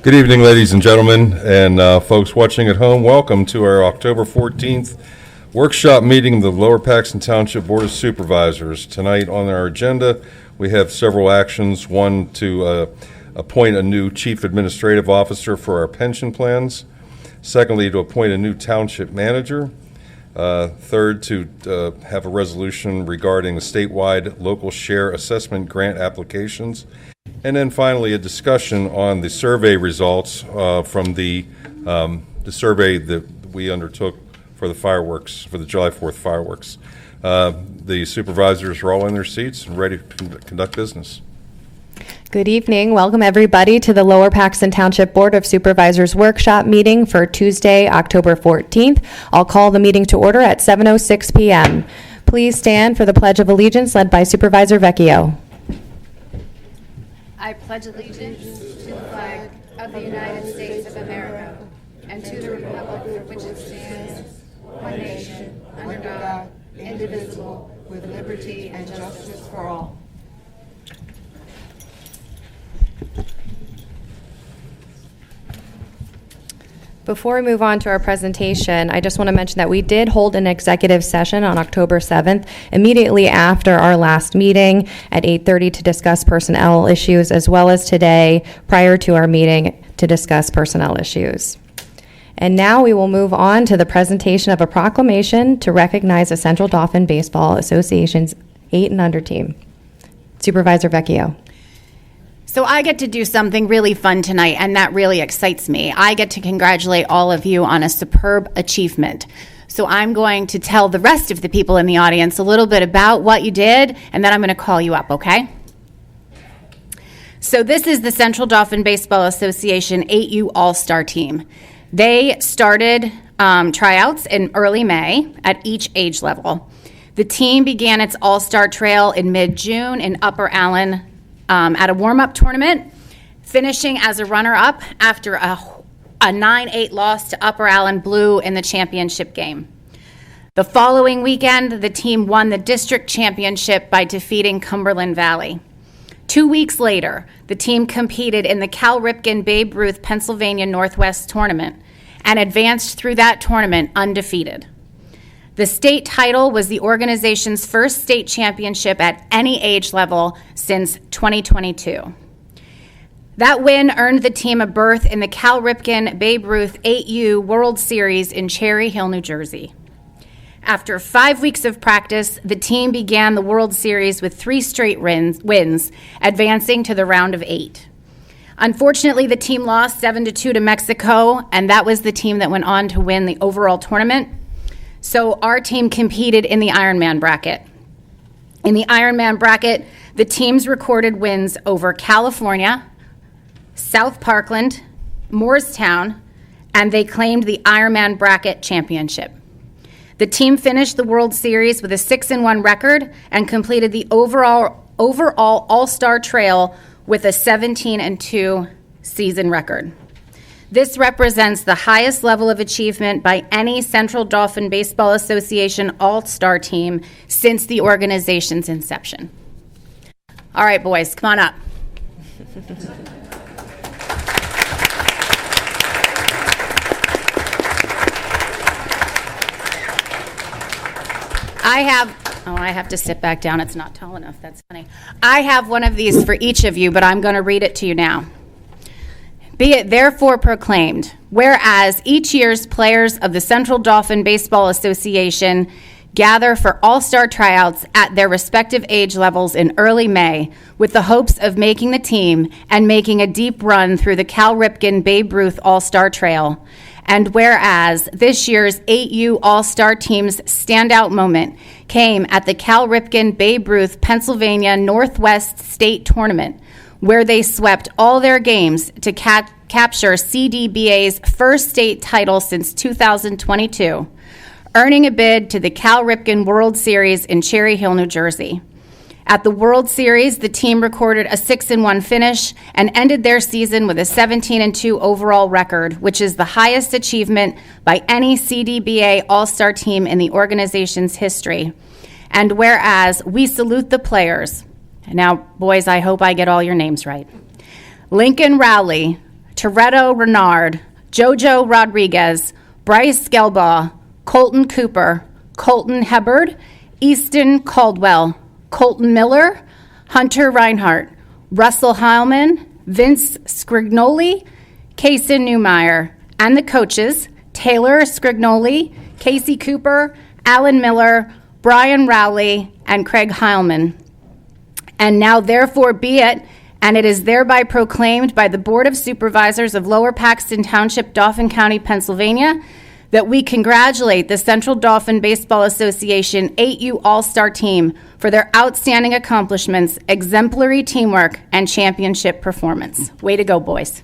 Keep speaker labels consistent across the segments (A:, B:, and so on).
A: Good evening, ladies and gentlemen, and folks watching at home. Welcome to our October 14th workshop meeting of the Lower Paxton Township Board of Supervisors. Tonight on our agenda, we have several actions. One, to appoint a new Chief Administrative Officer for our pension plans. Secondly, to appoint a new Township Manager. Third, to have a resolution regarding the statewide local share assessment grant applications. And then finally, a discussion on the survey results from the survey that we undertook for the fireworks, for the July 4th fireworks. The supervisors are all in their seats and ready to conduct business.
B: Good evening. Welcome everybody to the Lower Paxton Township Board of Supervisors workshop meeting for Tuesday, October 14th. I'll call the meeting to order at 7:06 p.m. Please stand for the Pledge of Allegiance led by Supervisor Vecchio.
C: I pledge allegiance to the flag of the United States of America and to the republic for which it stands, one nation, under God, indivisible, with liberty and justice for all.
B: Before we move on to our presentation, I just want to mention that we did hold an executive session on October 7th, immediately after our last meeting at 8:30 to discuss personnel issues, as well as today prior to our meeting to discuss personnel issues. And now we will move on to the presentation of a proclamation to recognize the Central Dauphin Baseball Association's 8 and under team. Supervisor Vecchio.
D: So I get to do something really fun tonight, and that really excites me. I get to congratulate all of you on a superb achievement. So I'm going to tell the rest of the people in the audience a little bit about what you did, and then I'm going to call you up, okay? So this is the Central Dauphin Baseball Association 8U All-Star Team. They started tryouts in early May at each age level. The team began its All-Star Trail in mid-June in Upper Allen at a warm-up tournament, finishing as a runner-up after a 9-8 loss to Upper Allen Blue in the championship game. The following weekend, the team won the district championship by defeating Cumberland Valley. 2 weeks later, the team competed in the Cal Ripken Babe Ruth Pennsylvania Northwest tournament and advanced through that tournament undefeated. The state title was the organization's first state championship at any age level since 2022. That win earned the team a berth in the Cal Ripken Babe Ruth 8U World Series in Cherry Hill, New Jersey. After 5 weeks of practice, the team began the World Series with 3 straight wins, advancing to the round of 8. Unfortunately, the team lost 7-2 to Mexico, and that was the team that went on to win the overall tournament. So our team competed in the Ironman bracket. In the Ironman bracket, the teams recorded wins over California, South Parkland, Moorestown, and they claimed the Ironman bracket championship. The team finished the World Series with a 6-1 record and completed the overall All-Star Trail with a 17-2 season record. This represents the highest level of achievement by any Central Dauphin Baseball Association All-Star team since the organization's inception. All right, boys, come on up. I have to sit back down. It's not tall enough. That's funny. I have one of these for each of you, but I'm going to read it to you now. Be it therefore proclaimed, whereas each year's players of the Central Dauphin Baseball Association gather for all-star tryouts at their respective age levels in early May with the hopes of making the team and making a deep run through the Cal Ripken Babe Ruth All-Star Trail. And whereas this year's 8U All-Star Team's standout moment came at the Cal Ripken Babe Ruth Pennsylvania Northwest State Tournament, where they swept all their games to capture CDBA's first state title since 2022, earning a bid to the Cal Ripken World Series in Cherry Hill, New Jersey. At the World Series, the team recorded a 6-1 finish and ended their season with a 17-2 overall record, which is the highest achievement by any CDBA All-Star team in the organization's history. And whereas we salute the players. Now, boys, I hope I get all your names right. Lincoln Rowley, Toretto Renard, Jojo Rodriguez, Bryce Gelbaugh, Colton Cooper, Colton Hebard, Easton Caldwell, Colton Miller, Hunter Reinhardt, Russell Heilman, Vince Scrignoli, Kaysen Newmeyer, and the coaches, Taylor Scrignoli, Casey Cooper, Alan Miller, Brian Rowley, and Craig Heilman. And now therefore be it, and it is thereby proclaimed by the Board of Supervisors of Lower Paxton Township, Dauphin County, Pennsylvania, that we congratulate the Central Dauphin Baseball Association 8U All-Star Team for their outstanding accomplishments, exemplary teamwork, and championship performance. Way to go, boys.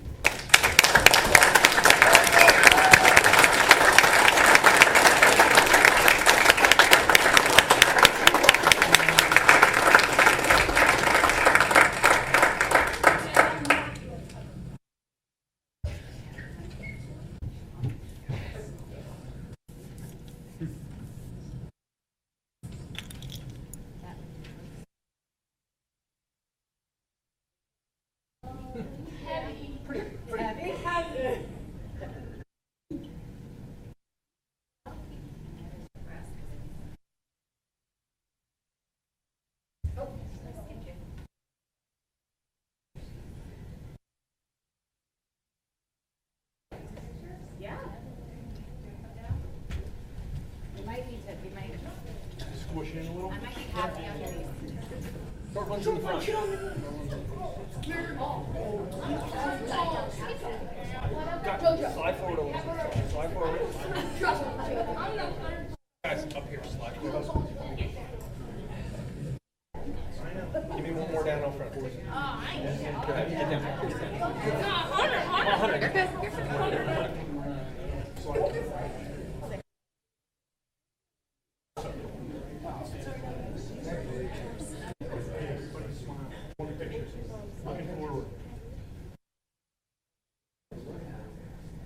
E: Slide forward a little. Slide forward. Guys, up here, slide forward. Give me one more down on front. Go ahead, get down. Looking forward.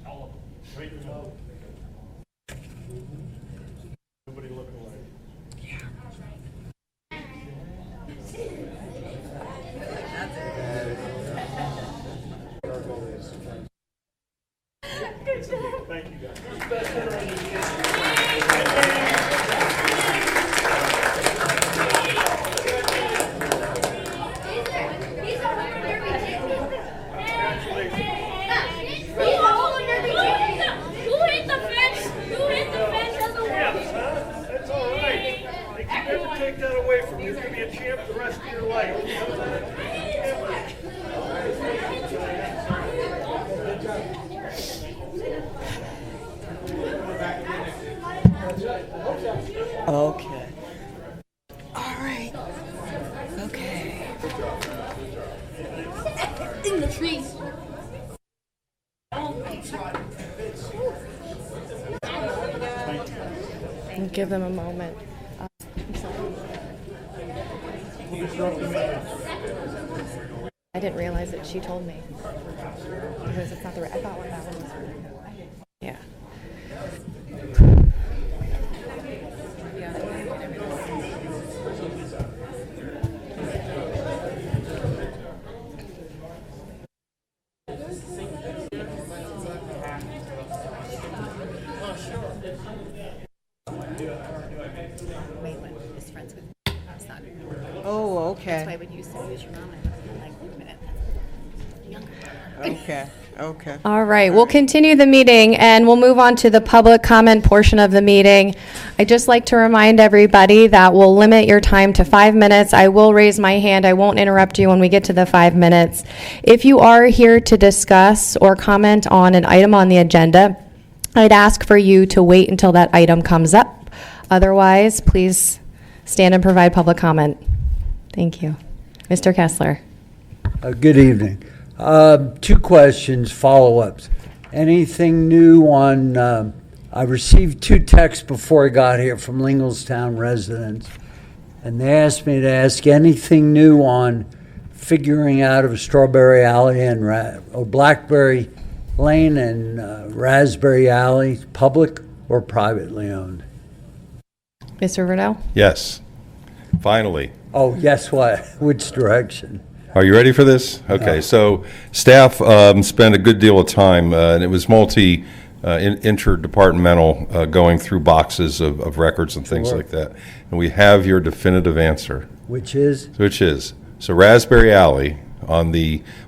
E: All of them. Straight to the middle. Nobody looking away. Thank you, guys. That's all right. They can never take that away from you. You can be a champ the rest of your life.
F: Okay. All right. Okay.
C: In the trees.
B: Give them a moment. I didn't realize that she told me. Because it's not the right. I thought that one was her. Yeah.
G: Maitland is friends with our son.
F: Oh,
G: That's why
F: okay.
G: when you said use your mom, I'm like, wait a minute. Younger.
F: Okay. Okay.
B: All right, we'll continue the meeting and we'll move on to the public comment portion of the meeting. I'd just like to remind everybody that we'll limit your time to 5 minutes. I will raise my hand. I won't interrupt you when we get to the 5 minutes. If you are here to discuss or comment on an item on the agenda, I'd ask for you to wait until that item comes up. Otherwise, please stand and provide public comment. Thank you. Mr. Kessler.
H: Good evening. Two questions, follow-ups. Anything new on, I received two texts before I got here from Linglestown residents, and they asked me to ask anything new on figuring out of Strawberry Alley and Blackberry Lane and Raspberry Alley, public or privately owned?
B: Mr. Vernell?
A: Yes, finally.
H: Oh, yes, what? Which direction?
A: Are you ready for this? Okay, so staff spent a good deal of time, and it was interdepartmental, going through boxes of records and things
H: Sure.
A: like that. And we have your definitive answer,
H: Which is?
A: so Raspberry Alley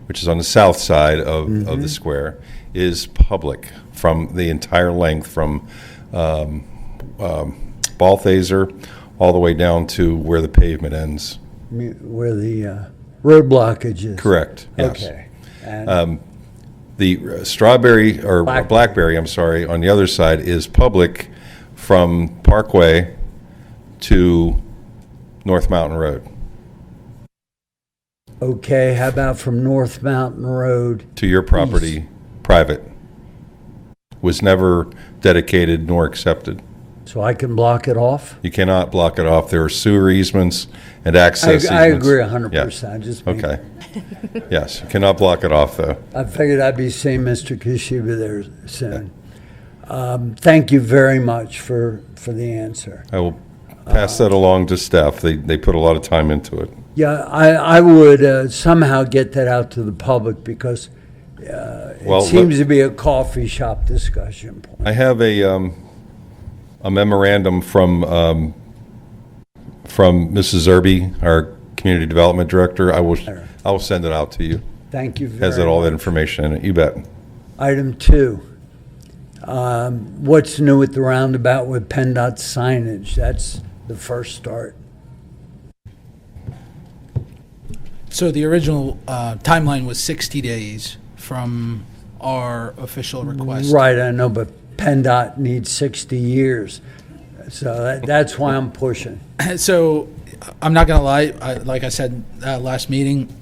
A: which is on the south side of the square, is public from the entire length from Balthaser all the way down to where the pavement ends.
H: Where the road blockage is?
A: Correct, yes.
H: Okay. And
A: The strawberry, or blackberry, I'm sorry, on the other side is public from Parkway to North Mountain Road.
H: okay, how about from North Mountain Road?
A: To your property, private. Was never dedicated nor accepted.
H: So I can block it off?
A: You cannot block it off. There are sewer easements and access easements.
H: I agree 100%. Just
A: Okay. Yes, you cannot block it off, though.
H: I figured I'd be seeing Mr. Kishiba there soon. Thank you very much for the answer.
A: I will pass that along to staff. They put a lot of time into it.
H: Yeah, I would somehow get that out to the public because
A: Well,
H: it seems to be a coffee shop discussion point.
A: I have a memorandum from Mrs. Zerby, our community development director. I will send it out to you.
H: Thank you very much.
A: Has it all that information in it? You bet.
H: Item 2, what's new at the roundabout with PennDOT signage? That's the first start.
I: So the original timeline was 60 days from our official request.
H: Right, I know, but PennDOT needs 60 years. So that's why I'm pushing.
I: So I'm not going to lie, like I said last meeting,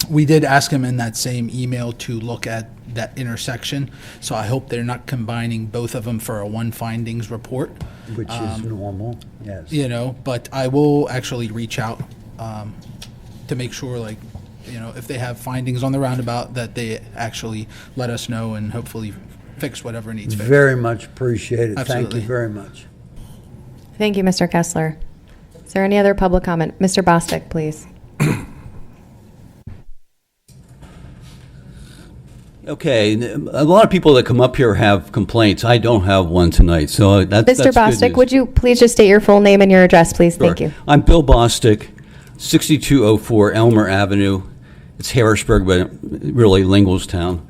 I: we did ask him in that same email to look at that intersection. So I hope they're not combining both of them for a one findings report.
H: Which is normal, yes.
I: You know, but I will actually reach out to make sure, like, you know, if they have findings on the roundabout, that they actually let us know and hopefully fix whatever needs fixed.
H: Very much appreciated. Thank
I: Absolutely.
H: you very much.
B: Thank you, Mr. Kessler. Is there any other public comment? Mr. Bostic, please.
J: Okay, a lot of people that come up here have complaints. I don't have one tonight, so that's
B: Mr.
J: good
B: Bostic,
J: news.
B: would you please just state your full name and your address, please? Thank
J: Sure.
B: you.
J: I'm Bill Bostic, 6204 Elmer Avenue. It's Harrisburg, but really Lingelstown.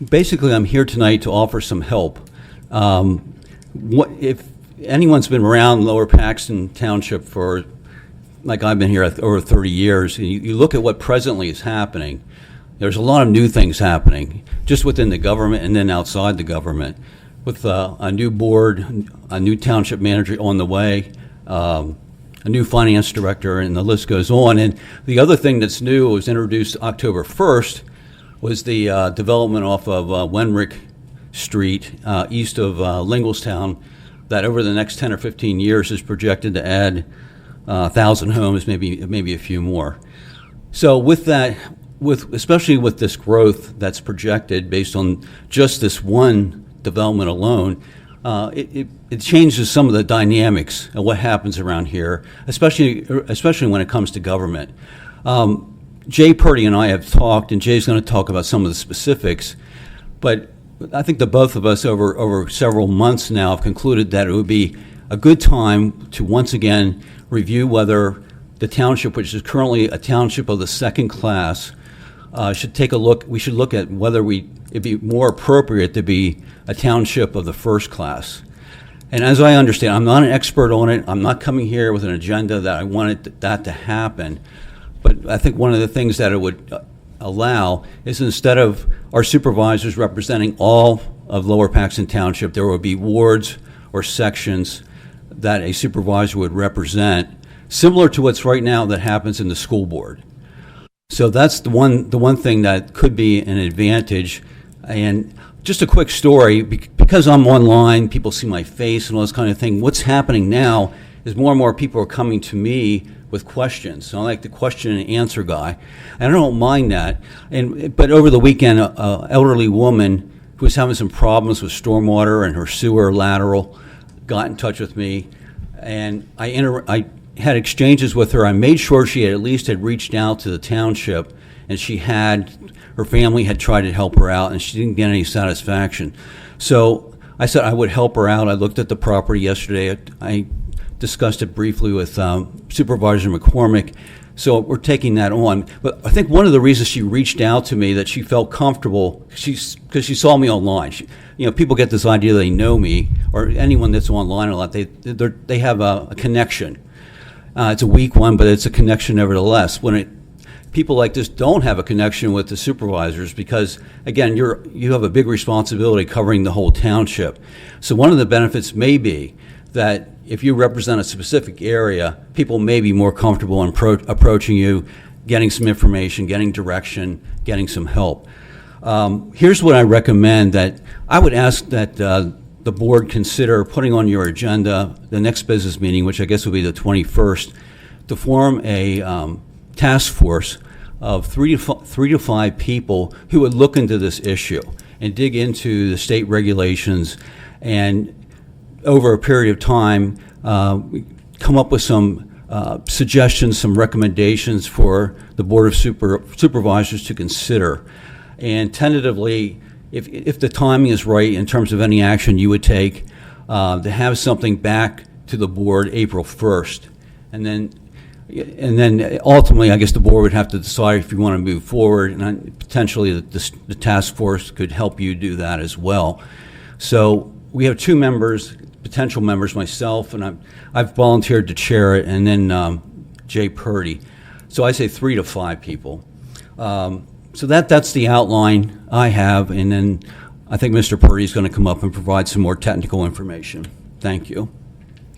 J: Basically, I'm here tonight to offer some help. If anyone's been around Lower Paxton Township for, like I've been here over 30 years, and you look at what presently is happening, there's a lot of new things happening, just within the government and then outside the government, with a new board, a new township manager on the way, a new finance director, and the list goes on. And the other thing that's new, was introduced October 1st, was the development off of Wenrick Street, east of Lingelstown, that over the next 10 or 15 years is projected to add 1,000 homes, maybe a few more. So with that, especially with this growth that's projected based on just this one development alone, it changes some of the dynamics of what happens around here, especially when it comes to government. Jay Purdy and I have talked, and Jay's going to talk about some of the specifics, but I think that both of us over several months now have concluded that it would be a good time to once again review whether the township, which is currently a township of the second class, should take a look. We should look at whether it'd be more appropriate to be a township of the first class. And as I understand, I'm not an expert on it. I'm not coming here with an agenda that I wanted that to happen. But I think one of the things that it would allow is, instead of our supervisors representing all of Lower Paxton Township, there would be wards or sections that a supervisor would represent, similar to what's right now that happens in the school board. So that's the one thing that could be an advantage. And just a quick story, because I'm online, people see my face and all this kind of thing. What's happening now is more and more people are coming to me with questions. So I'm like the question and answer guy, and I don't mind that. But over the weekend, an elderly woman who was having some problems with stormwater and her sewer lateral got in touch with me, and I had exchanges with her. I made sure she at least had reached out to the township, and her family had tried to help her out, and she didn't get any satisfaction. So I said I would help her out. I looked at the property yesterday. I discussed it briefly with Supervisor McCormick. So we're taking that on. But I think one of the reasons she reached out to me, that she felt comfortable, because she saw me online. People get this idea they know me, or anyone that's online a lot. They have a connection. It's a weak one, but it's a connection nevertheless. People like this don't have a connection with the supervisors because, again, you have a big responsibility covering the whole township. So one of the benefits may be that if you represent a specific area, people may be more comfortable in approaching you, getting some information, getting direction, getting some help. Here's what I recommend: that I would ask that the board consider putting on your agenda the next business meeting, which I guess will be the 21st, to form a task force of three to five people who would look into this issue and dig into the state regulations, and over a period of time come up with some suggestions, some recommendations for the Board of Supervisors to consider. And tentatively, if the timing is right in terms of any action you would take, to have something back to the board April 1st. And then ultimately, I guess the board would have to decide if you want to move forward, and potentially the task force could help you do that as well. So we have two members, potential members, myself, and I've volunteered to chair it, and then Jay Purdy. So I say 3 to 5 people. So that's the outline I have, and then I think Mr. Purdy is going to come up and provide some more technical information. Thank you.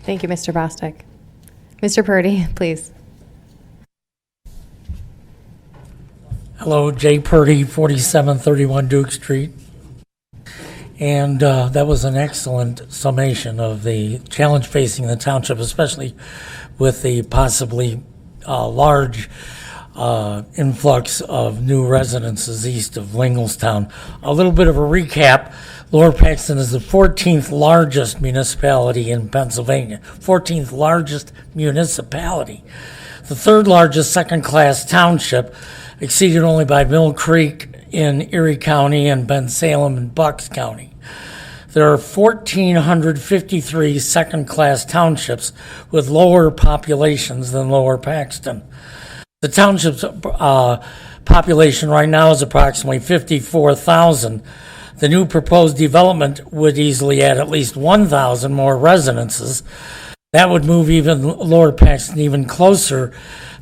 B: Thank you, Mr. Bostic. Mr. Purdy, please.
K: Hello, Jay Purdy, 4731 Duke Street. And that was an excellent summation of the challenge facing the township, especially with the possibly large influx of new residences east of Linglestown. A little bit of a recap. Lower Paxton is the 14th largest municipality in Pennsylvania, 14th largest municipality. The third largest second-class township, exceeded only by Mill Creek in Erie County and Bensalem in Bucks County. There are 1,453 second-class townships with lower populations than Lower Paxton. The township's population right now is approximately 54,000. The new proposed development would easily add at least 1,000 more residences. That would move Lower Paxton even closer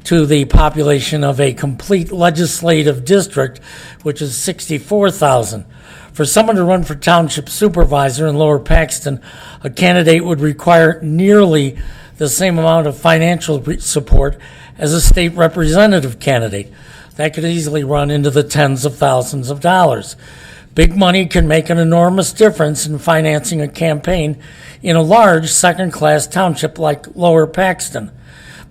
K: to the population of a complete legislative district, which is 64,000. For someone to run for township supervisor in Lower Paxton, a candidate would require nearly the same amount of financial support as a state representative candidate. That could easily run into the tens of thousands of dollars. Big money can make an enormous difference in financing a campaign in a large second-class township like Lower Paxton.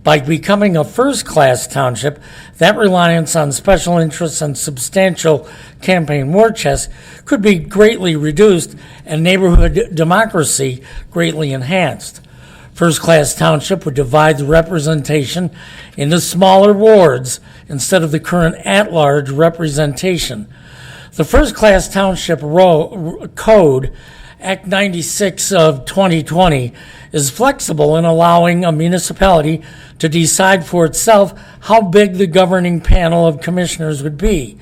K: By becoming a first-class township, that reliance on special interests and substantial campaign war chests could be greatly reduced and neighborhood democracy greatly enhanced. First-class township would divide the representation into smaller wards instead of the current at-large representation. The first-class township code, Act 96 of 2020, is flexible in allowing a municipality to decide for itself how big the governing panel of commissioners would be.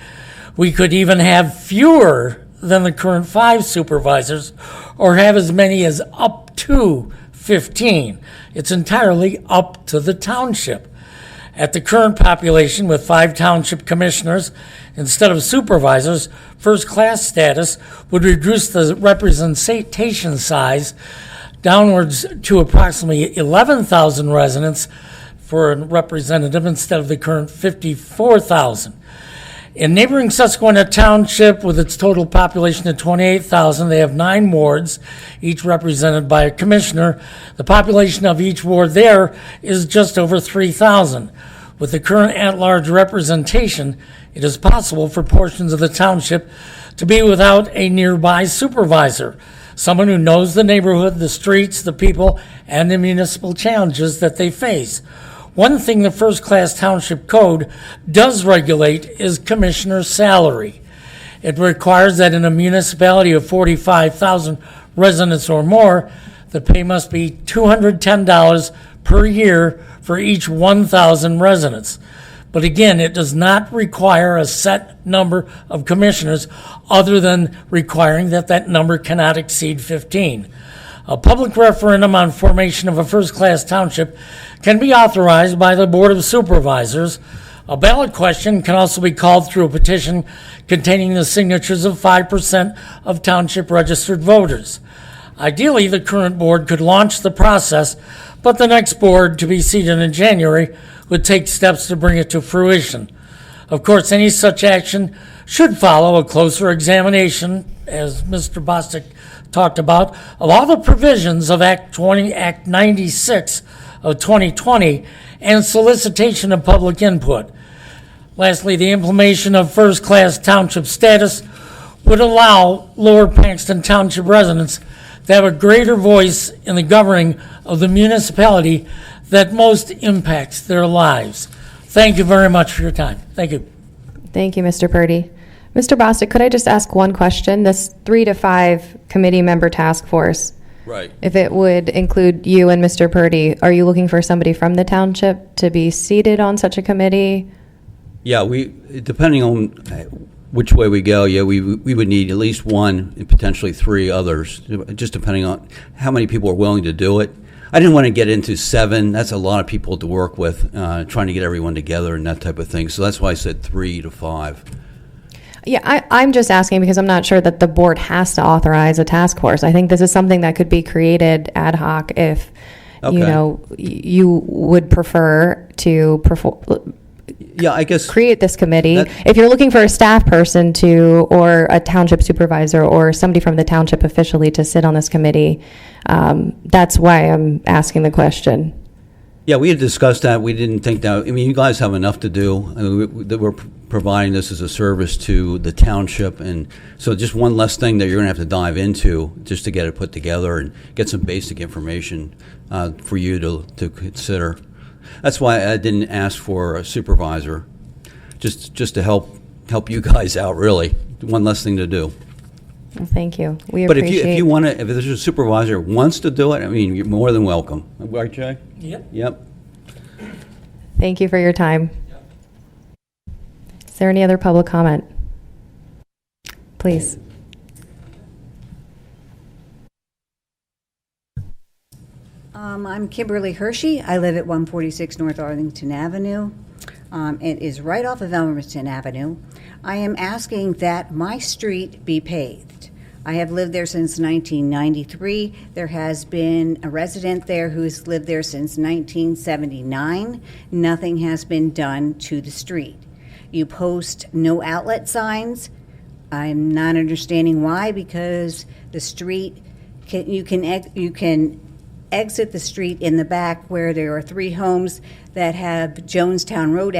K: We could even have fewer than the current 5 supervisors, or have as many as up to 15. It's entirely up to the township. At the current population with 5 township commissioners instead of supervisors, first-class status would reduce the representation size downwards to approximately 11,000 residents for a representative instead of the current 54,000. In neighboring Susquehanna Township, with its total population of 28,000, they have 9 wards, each represented by a commissioner. The population of each ward there is just over 3,000. With the current at-large representation, it is possible for portions of the township to be without a nearby supervisor. someone who knows the neighborhood, the streets, the people, and the municipal challenges that they face. One thing the First Class Township Code does regulate is commissioner's salary. It requires that in a municipality of 45,000 residents or more, the pay must be $210 per year for each 1,000 residents. But again, it does not require a set number of commissioners other than requiring that that number cannot exceed 15. A public referendum on formation of a first-class township can be authorized by the Board of Supervisors. A ballot question can also be called through a petition containing the signatures of 5% of township registered voters. Ideally, the current board could launch the process, but the next board, to be seated in January, would take steps to bring it to fruition. Of course, any such action should follow a closer examination, as Mr. Bostic talked about, of all the provisions of Act 96 of 2020 and solicitation of public input. Lastly, the implementation of first-class township status would allow Lower Paxton Township residents to have a greater voice in the governing of the municipality that most impacts their lives. Thank you very much for your time. Thank you.
B: Thank you, Mr. Purdy. Mr. Bostic, could I just ask one question? This 3 to 5 committee member task force,
J: Right.
B: if it would include you and Mr. Purdy, are you looking for somebody from the township to be seated on such a committee?
J: Yeah, depending on which way we go, we would need at least one and potentially 3 others, just depending on how many people are willing to do it. I didn't want to get into 7. That's a lot of people to work with, trying to get everyone together and that type of thing. So that's why I said 3 to 5.
B: Yeah, I'm just asking because I'm not sure that the board has to authorize a task force. I think this is something that could be created ad hoc if, you would prefer to
J: Yeah, I guess
B: create this committee.
J: That-
B: If you're looking for a staff person or a township supervisor or somebody from the township officially to sit on this committee, that's why I'm asking the question.
J: Yeah, we had discussed that. We didn't think that, I mean, you guys have enough to do. I mean, we're providing this as a service to the township, and so just one less thing that you're going to have to dive into just to get it put together and get some basic information for you to consider. That's why I didn't ask for a supervisor, just to help you guys out, really. One less thing to do.
B: Well, thank you. We
J: But
B: appreciate.
J: if you want to, if there's a supervisor who wants to do it, I mean, you're more than welcome. Right, Jay? Yep.
B: Thank you for your time. Is there any other public comment? Please.
G: I'm Kimberly Hershey. I live at 146 North Arlington Avenue. It is right off of Elmerton Avenue. I am asking that my street be paved. I have lived there since 1993. There has been a resident there who's lived there since 1979. Nothing has been done to the street. You post no outlet signs. I'm not understanding why, because the street, you can exit the street in the back where there are 3 homes that have Jonestown Road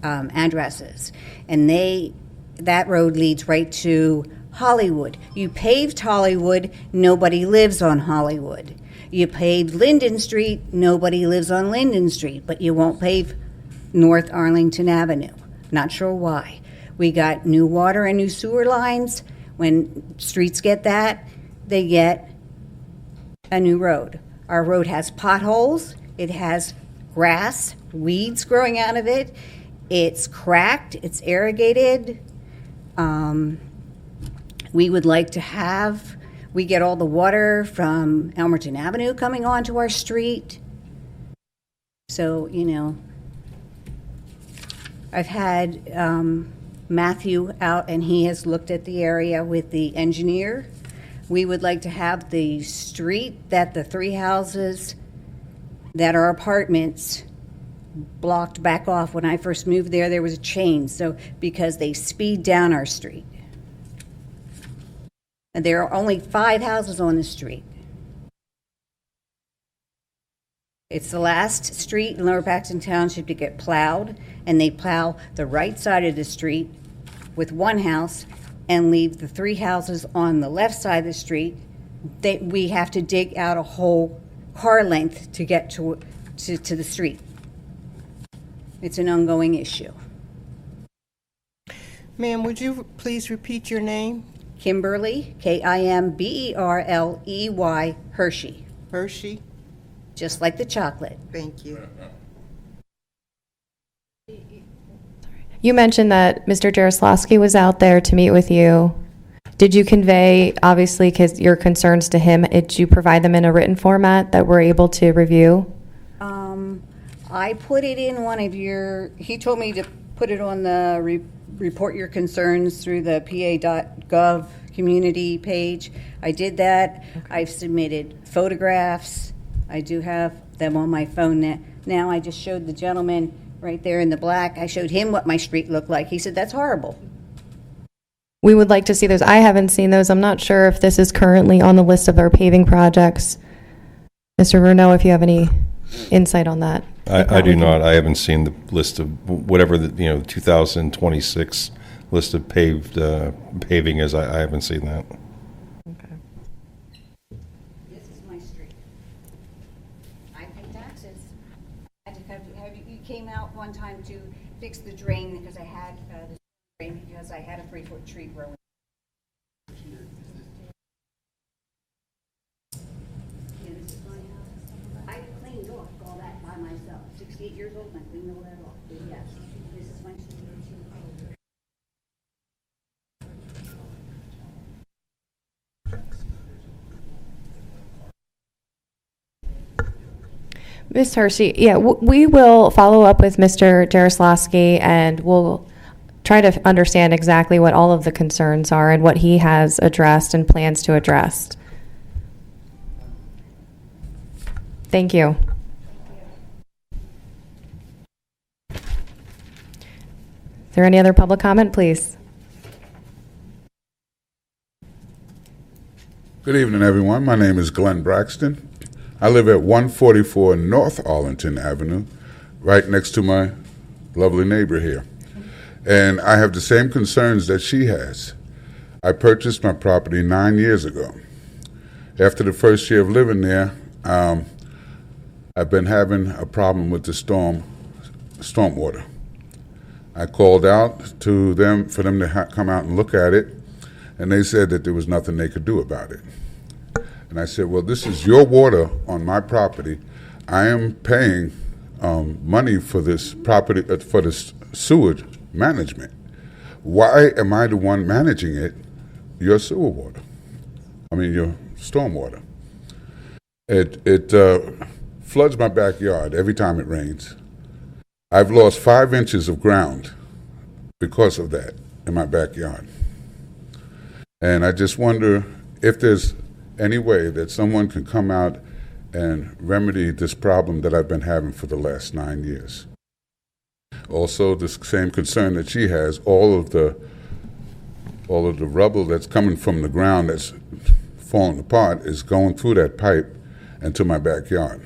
G: addresses, and that road leads right to Hollywood. You paved Hollywood, nobody lives on Hollywood. You paved Linden Street, nobody lives on Linden Street, but you won't pave North Arlington Avenue. Not sure why. We got new water and new sewer lines. When streets get that, they get a new road. Our road has potholes. It has grass, weeds growing out of it. It's cracked. It's irrigated. We would like to we get all the water from Elmerton Avenue coming onto our street. So, I've had Matthew out, and he has looked at the area with the engineer. We would like to have the street that the 3 houses that are apartments blocked back off. When I first moved there was a change, so because they speed down our street. And there are only 5 houses on the street. It's the last street in Lower Paxton Township to get plowed, and they plow the right side of the street with 1 house and leave the 3 houses on the left side of the street we have to dig out a whole car length to get to the street. It's an ongoing issue.
F: Ma'am, would you please repeat your name?
G: Kimberly, Kimberley Hershey,
F: Hershey?
G: just like the chocolate.
F: Thank you.
B: You mentioned that Mr. Jaroslawski was out there to meet with you. Did you convey, obviously, your concerns to him? Did you provide them in a written format that we're able to review?
G: I put it in one of he told me to put it on the report your concerns through the pa.gov community page. I did that. Okay. I've submitted photographs. I do have them on my phone now. I just showed the gentleman right there in the black. I showed him what my street looked like. He said, that's horrible.
B: We would like to see those. I haven't seen those. I'm not sure if this is currently on the list of our paving projects. Mr. Renaud, if you have any insight on that.
A: I do not. I haven't seen the list of whatever the 2026 list of paving is. I haven't seen that.
G: Okay. This is my street. I pay taxes. You came out one time to fix the drain because I had the drain because I had a 3-foot tree growing. I cleaned off all that by myself. 68 years old, and I cleaned all that off. But yes, this is my street.
B: Ms. Hershey, yeah, we will follow up with Mr. Jaroslawski, and we'll try to understand exactly what all of the concerns are and what he has addressed and plans to address. Thank you. Is there any other public comment, please?
L: Good evening, everyone. My name is Glenn Braxton. I live at 144 North Arlington Avenue, right next to my lovely neighbor here. And I have the same concerns that she has. I purchased my property 9 years ago. After the first year of living there, I've been having a problem with the stormwater. I called out to them for them to come out and look at it, and they said that there was nothing they could do about it. And I said, well, this is your water on my property. I am paying money for this property, for this sewage management. Why am I the one managing it, your sewer water? I mean, your stormwater. It floods my backyard every time it rains. I've lost 5 inches of ground because of that in my backyard. And I just wonder if there's any way that someone can come out and remedy this problem that I've been having for the last 9 years. Also, the same concern that she has, all of the rubble that's coming from the ground that's falling apart is going through that pipe into my backyard.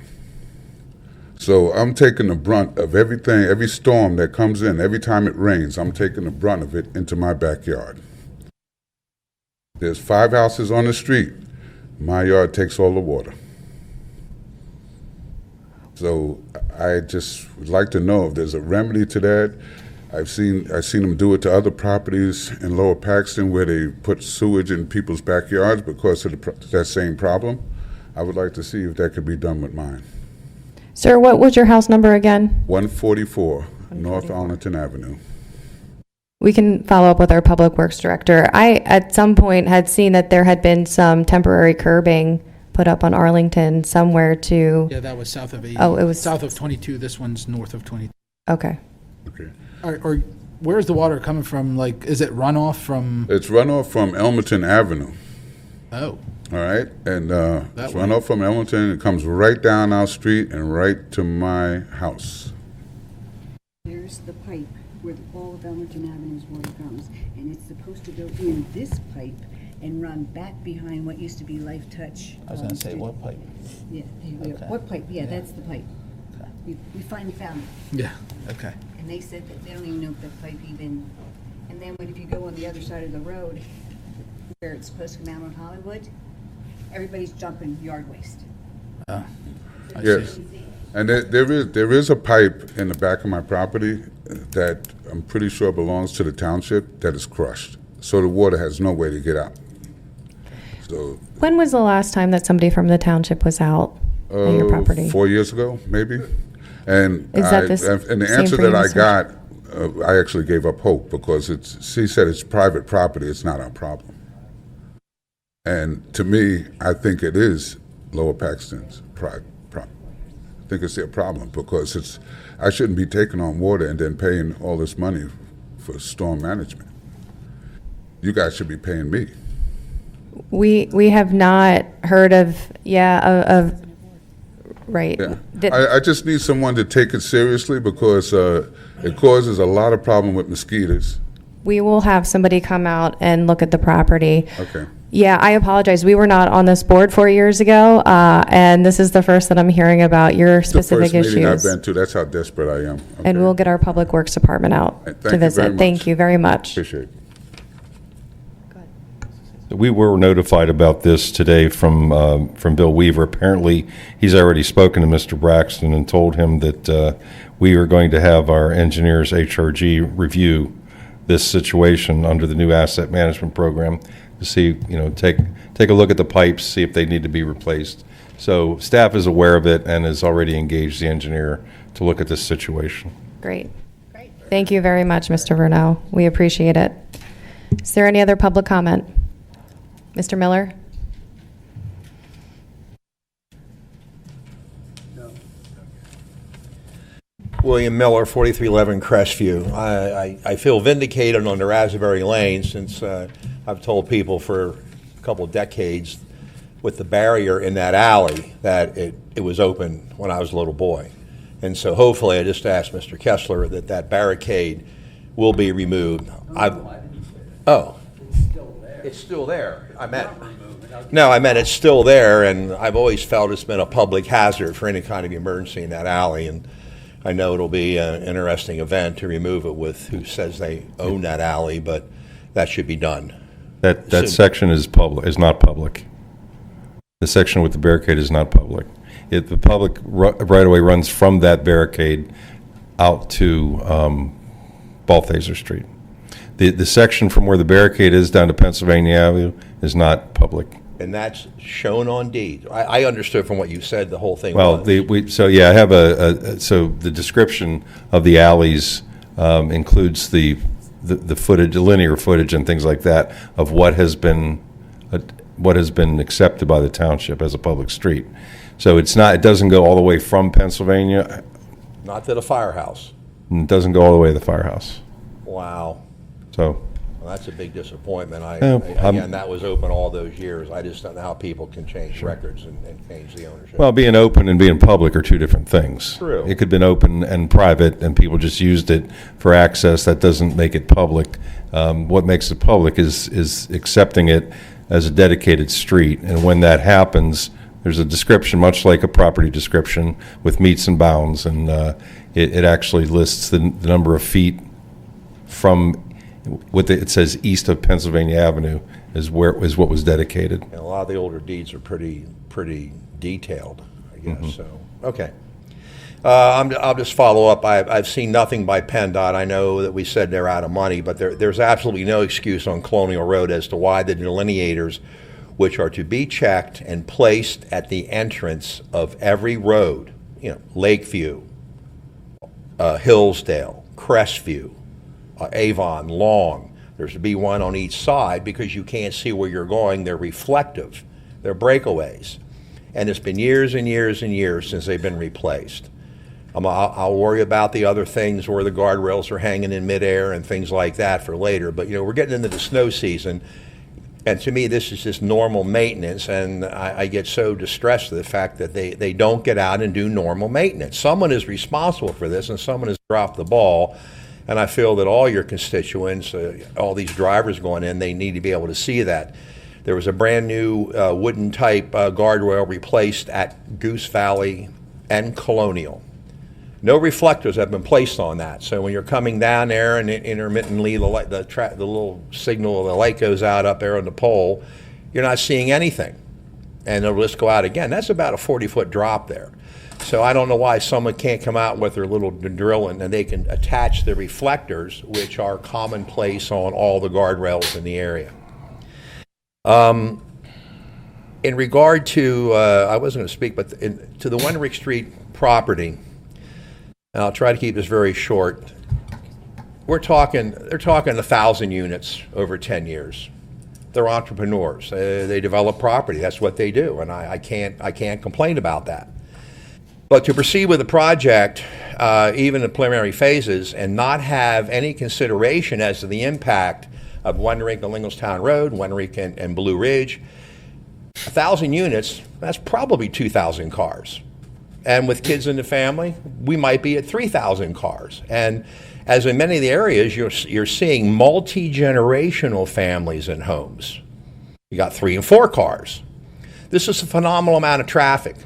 L: So I'm taking the brunt of everything, every storm that comes in, every time it rains, I'm taking the brunt of it into my backyard. There's 5 houses on the street. My yard takes all the water. So I just would like to know if there's a remedy to that. I've seen them do it to other properties in Lower Paxton where they put sewage in people's backyards because of that same problem. I would like to see if that could be done with mine.
B: Sir, what was your house number again?
L: 144 North Arlington Avenue.
B: We can follow up with our Public Works Director. I, at some point, had seen that there had been some temporary curbing put up on Arlington somewhere to...
I: Yeah, that was south of 80.
B: Oh, it was...
I: South of 22. This one's north of 22.
B: Okay.
L: Okay.
I: Or where's the water coming from? Like, is it runoff from...
L: It's runoff from Elmerton Avenue.
I: Oh.
L: All right, and it's runoff from Elmerton. It comes right down our street and right to my house.
G: There's the pipe where all of Elmerton Avenue's water comes, and it's supposed to go in this pipe and run back behind what used to be Life Touch.
I: I was going to say, what pipe?
G: Yeah,
I: Okay.
G: What pipe? Yeah, that's the pipe.
I: Okay.
G: We finally found it.
I: Yeah, okay.
G: And they said that they don't even know if the pipe even, and then if you go on the other side of the road, where it's supposed to come out on Hollywood, everybody's dumping yard waste.
L: Yes. And there is a pipe in the back of my property that I'm pretty sure belongs to the township that is crushed. So the water has no way to get out. So
B: When was the last time that somebody from the township was out at your property?
L: 4 years ago, maybe. And
B: Is that
L: and the
B: same
L: answer
B: for you,
L: that I
B: Mr.
L: got, I actually gave up hope because she said it's private property. It's not our problem. And to me, I think it is Lower Paxton's problem. I think it's their problem because I shouldn't be taking on water and then paying all this money for storm management. You guys should be paying me.
B: We have not heard of right.
L: Yeah. I just need someone to take it seriously because it causes a lot of problem with mosquitoes.
B: We will have somebody come out and look at the property.
L: Okay.
B: Yeah, I apologize. We were not on this board 4 years ago, and this is the first that I'm hearing about your specific
L: the first meeting I've
B: issues.
L: been to. That's how desperate I am. Okay.
B: And we'll get our Public Works Department out
L: Thank
B: to
L: you
B: visit.
L: very much.
B: Thank you very much.
L: Appreciate it.
A: We were notified about this today from Bill Weaver. Apparently, he's already spoken to Mr. Braxton and told him that we are going to have our engineers HRG review this situation under the new asset management program to see, take a look at the pipes, see if they need to be replaced. So staff is aware of it and has already engaged the engineer to look at this situation.
B: Great. Thank you very much, Mr. Vernell. We appreciate it. Is there any other public comment? Mr. Miller?
M: William Miller, 4311 Crestview. I feel vindicated on the Raspberry Lane since I've told people for a couple of decades with the barrier in that alley that it was open when I was a little boy. And so hopefully I just asked Mr. Kessler that barricade will be removed. It's still there. I meant it's still there, and I've always felt it's been a public hazard for any kind of emergency in that alley, and I know it'll be an interesting event to remove it with who says they own that alley, but that should be done.
A: That section is not public. The section with the barricade is not public. The public right-of-way runs from that barricade out to Balthaser Street. The section from where the barricade is down to Pennsylvania Avenue is not public.
M: And that's shown on deed. I understood from what you said the whole thing
A: Well,
M: was.
A: I have so the description of the alleys includes the footage, the linear footage and things like that of what has been accepted by the township as a public street. So it doesn't go all the way from Pennsylvania.
M: Not to the firehouse.
A: It doesn't go all the way to the firehouse.
M: Wow.
A: So.
M: Well, that's a big disappointment.
A: Again,
M: that was open all those years. I just don't know how people can change records and change the ownership.
A: Well, being open and being public are two different things.
M: True.
A: It could have been open and private, and people just used it for access. That doesn't make it public. What makes it public is accepting it as a dedicated street. And when that happens, there's a description, much like a property description, with meets and bounds, and it actually lists the number of feet from it says east of Pennsylvania Avenue is what was dedicated.
M: And a lot of the older deeds are pretty detailed, I guess. Mm-hmm. So okay, I'll just follow up. I've seen nothing by PennDOT. I know that we said they're out of money, but there's absolutely no excuse on Colonial Road as to why the delineators, which are to be checked and placed at the entrance of every road, Lakeview, Hillsdale, Crestview, Avon, Long. There's to be one on each side because you can't see where you're going. They're reflective. They're breakaways. And it's been years and years and years since they've been replaced. I'll worry about the other things where the guardrails are hanging in midair and things like that for later. But, we're getting into the snow season. And to me, this is just normal maintenance. And I get so distressed at the fact that they don't get out and do normal maintenance. Someone is responsible for this, and someone has dropped the ball. And I feel that all your constituents, all these drivers going in, they need to be able to see that. There was a brand new wooden type guardrail replaced at Goose Valley and Colonial. No reflectors have been placed on that. So when you're coming down there and intermittently the little signal of the light goes out up there on the pole, you're not seeing anything. and the list go out again. That's about a 40-foot drop there. So I don't know why someone can't come out with their little drill and they can attach the reflectors, which are commonplace on all the guardrails in the area. In regard to, I wasn't going to speak, but to the Wenrick Street property, and I'll try to keep this very short. They're talking 1,000 units over 10 years. They're entrepreneurs. They develop property. That's what they do, and I can't complain about that. But to proceed with the project, even in preliminary phases, and not have any consideration as to the impact of Wenrick and Linglestown Road, Wenrick and Blue Ridge, 1,000 units, that's probably 2,000 cars. And with kids in the family, we might be at 3,000 cars. And as in many of the areas, you're seeing multi-generational families and homes. You got 3 and 4 cars. This is a phenomenal amount of traffic.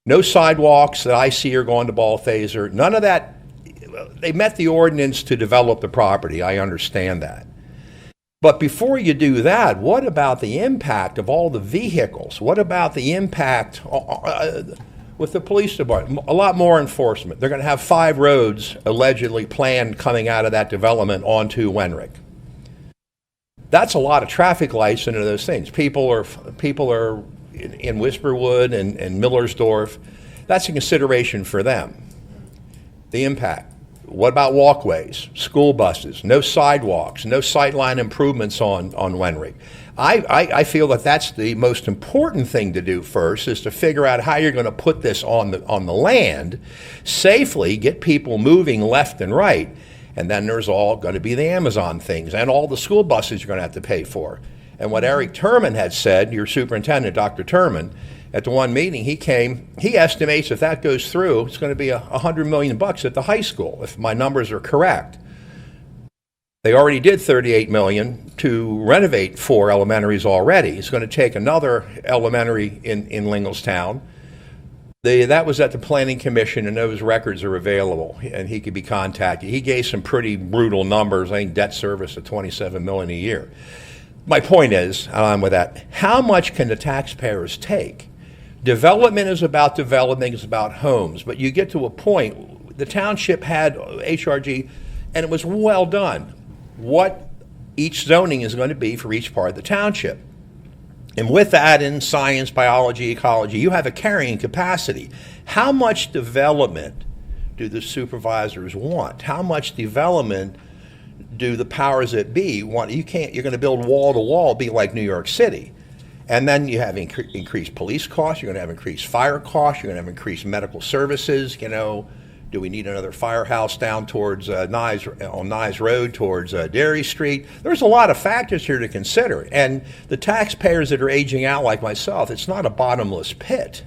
M: No sidewalks that I see are going to Balthaser. None of that. They met the ordinance to develop the property. I understand that. But before you do that, what about the impact of all the vehicles? What about the impact with the police department? A lot more enforcement. They're going to have 5 roads allegedly planned coming out of that development onto Wenrick. That's a lot of traffic lights into those things. People are in Whisperwood and Millersdorf. That's a consideration for them. The impact. What about walkways, school buses, no sidewalks, no sightline improvements on Wenrick? I feel that that's the most important thing to do first, is to figure out how you're going to put this on the land safely, get people moving left and right, and then there's all going to be the Amazon things and all the school buses you're going to have to pay for. And what Eric Turman had said, your superintendent, Dr. Turman, at the one meeting, he estimates if that goes through, it's going to be $100 million at the high school, if my numbers are correct. They already did $38 million to renovate 4 elementaries already. It's going to take another elementary in Linglestown. That was at the Planning Commission, and those records are available, and he could be contacted. He gave some pretty brutal numbers. I think debt service of $27 million a year. My point is, with that, how much can the taxpayers take? Development is about developing, it's about homes. But you get to a point, the township had HRG, and it was well done, what each zoning is going to be for each part of the township. And with that, in science, biology, ecology, you have a carrying capacity. How much development do the supervisors want? How much development do the powers that be want? You're going to build wall to wall, be like New York City. And then you have increased police costs, you're going to have increased fire costs, you're going to have increased medical services. Do we need another firehouse down towards Nye Road, towards Dairy Street? There's a lot of factors here to consider. And the taxpayers that are aging out like myself, it's not a bottomless pit.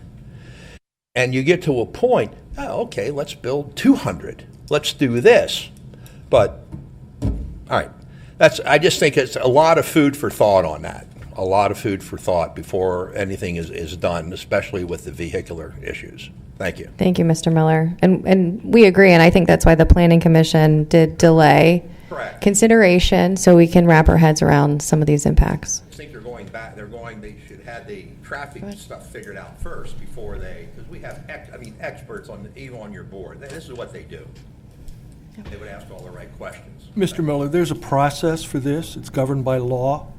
M: And you get to a point, okay, let's build 200. Let's do this. But, all right, I just think it's a lot of food for thought on that. A lot of food for thought before anything is done, especially with the vehicular issues. Thank you.
B: Thank you, Mr. Miller. And we agree, and I think that's why the Planning Commission did delay consideration, so we can wrap our heads around some of these impacts.
M: I think they're going back. They should have the traffic stuff figured out first before because we have experts even on your board. This is what they do. They would ask all the right questions.
E: Mr. Miller, there's a process for this. It's governed by law.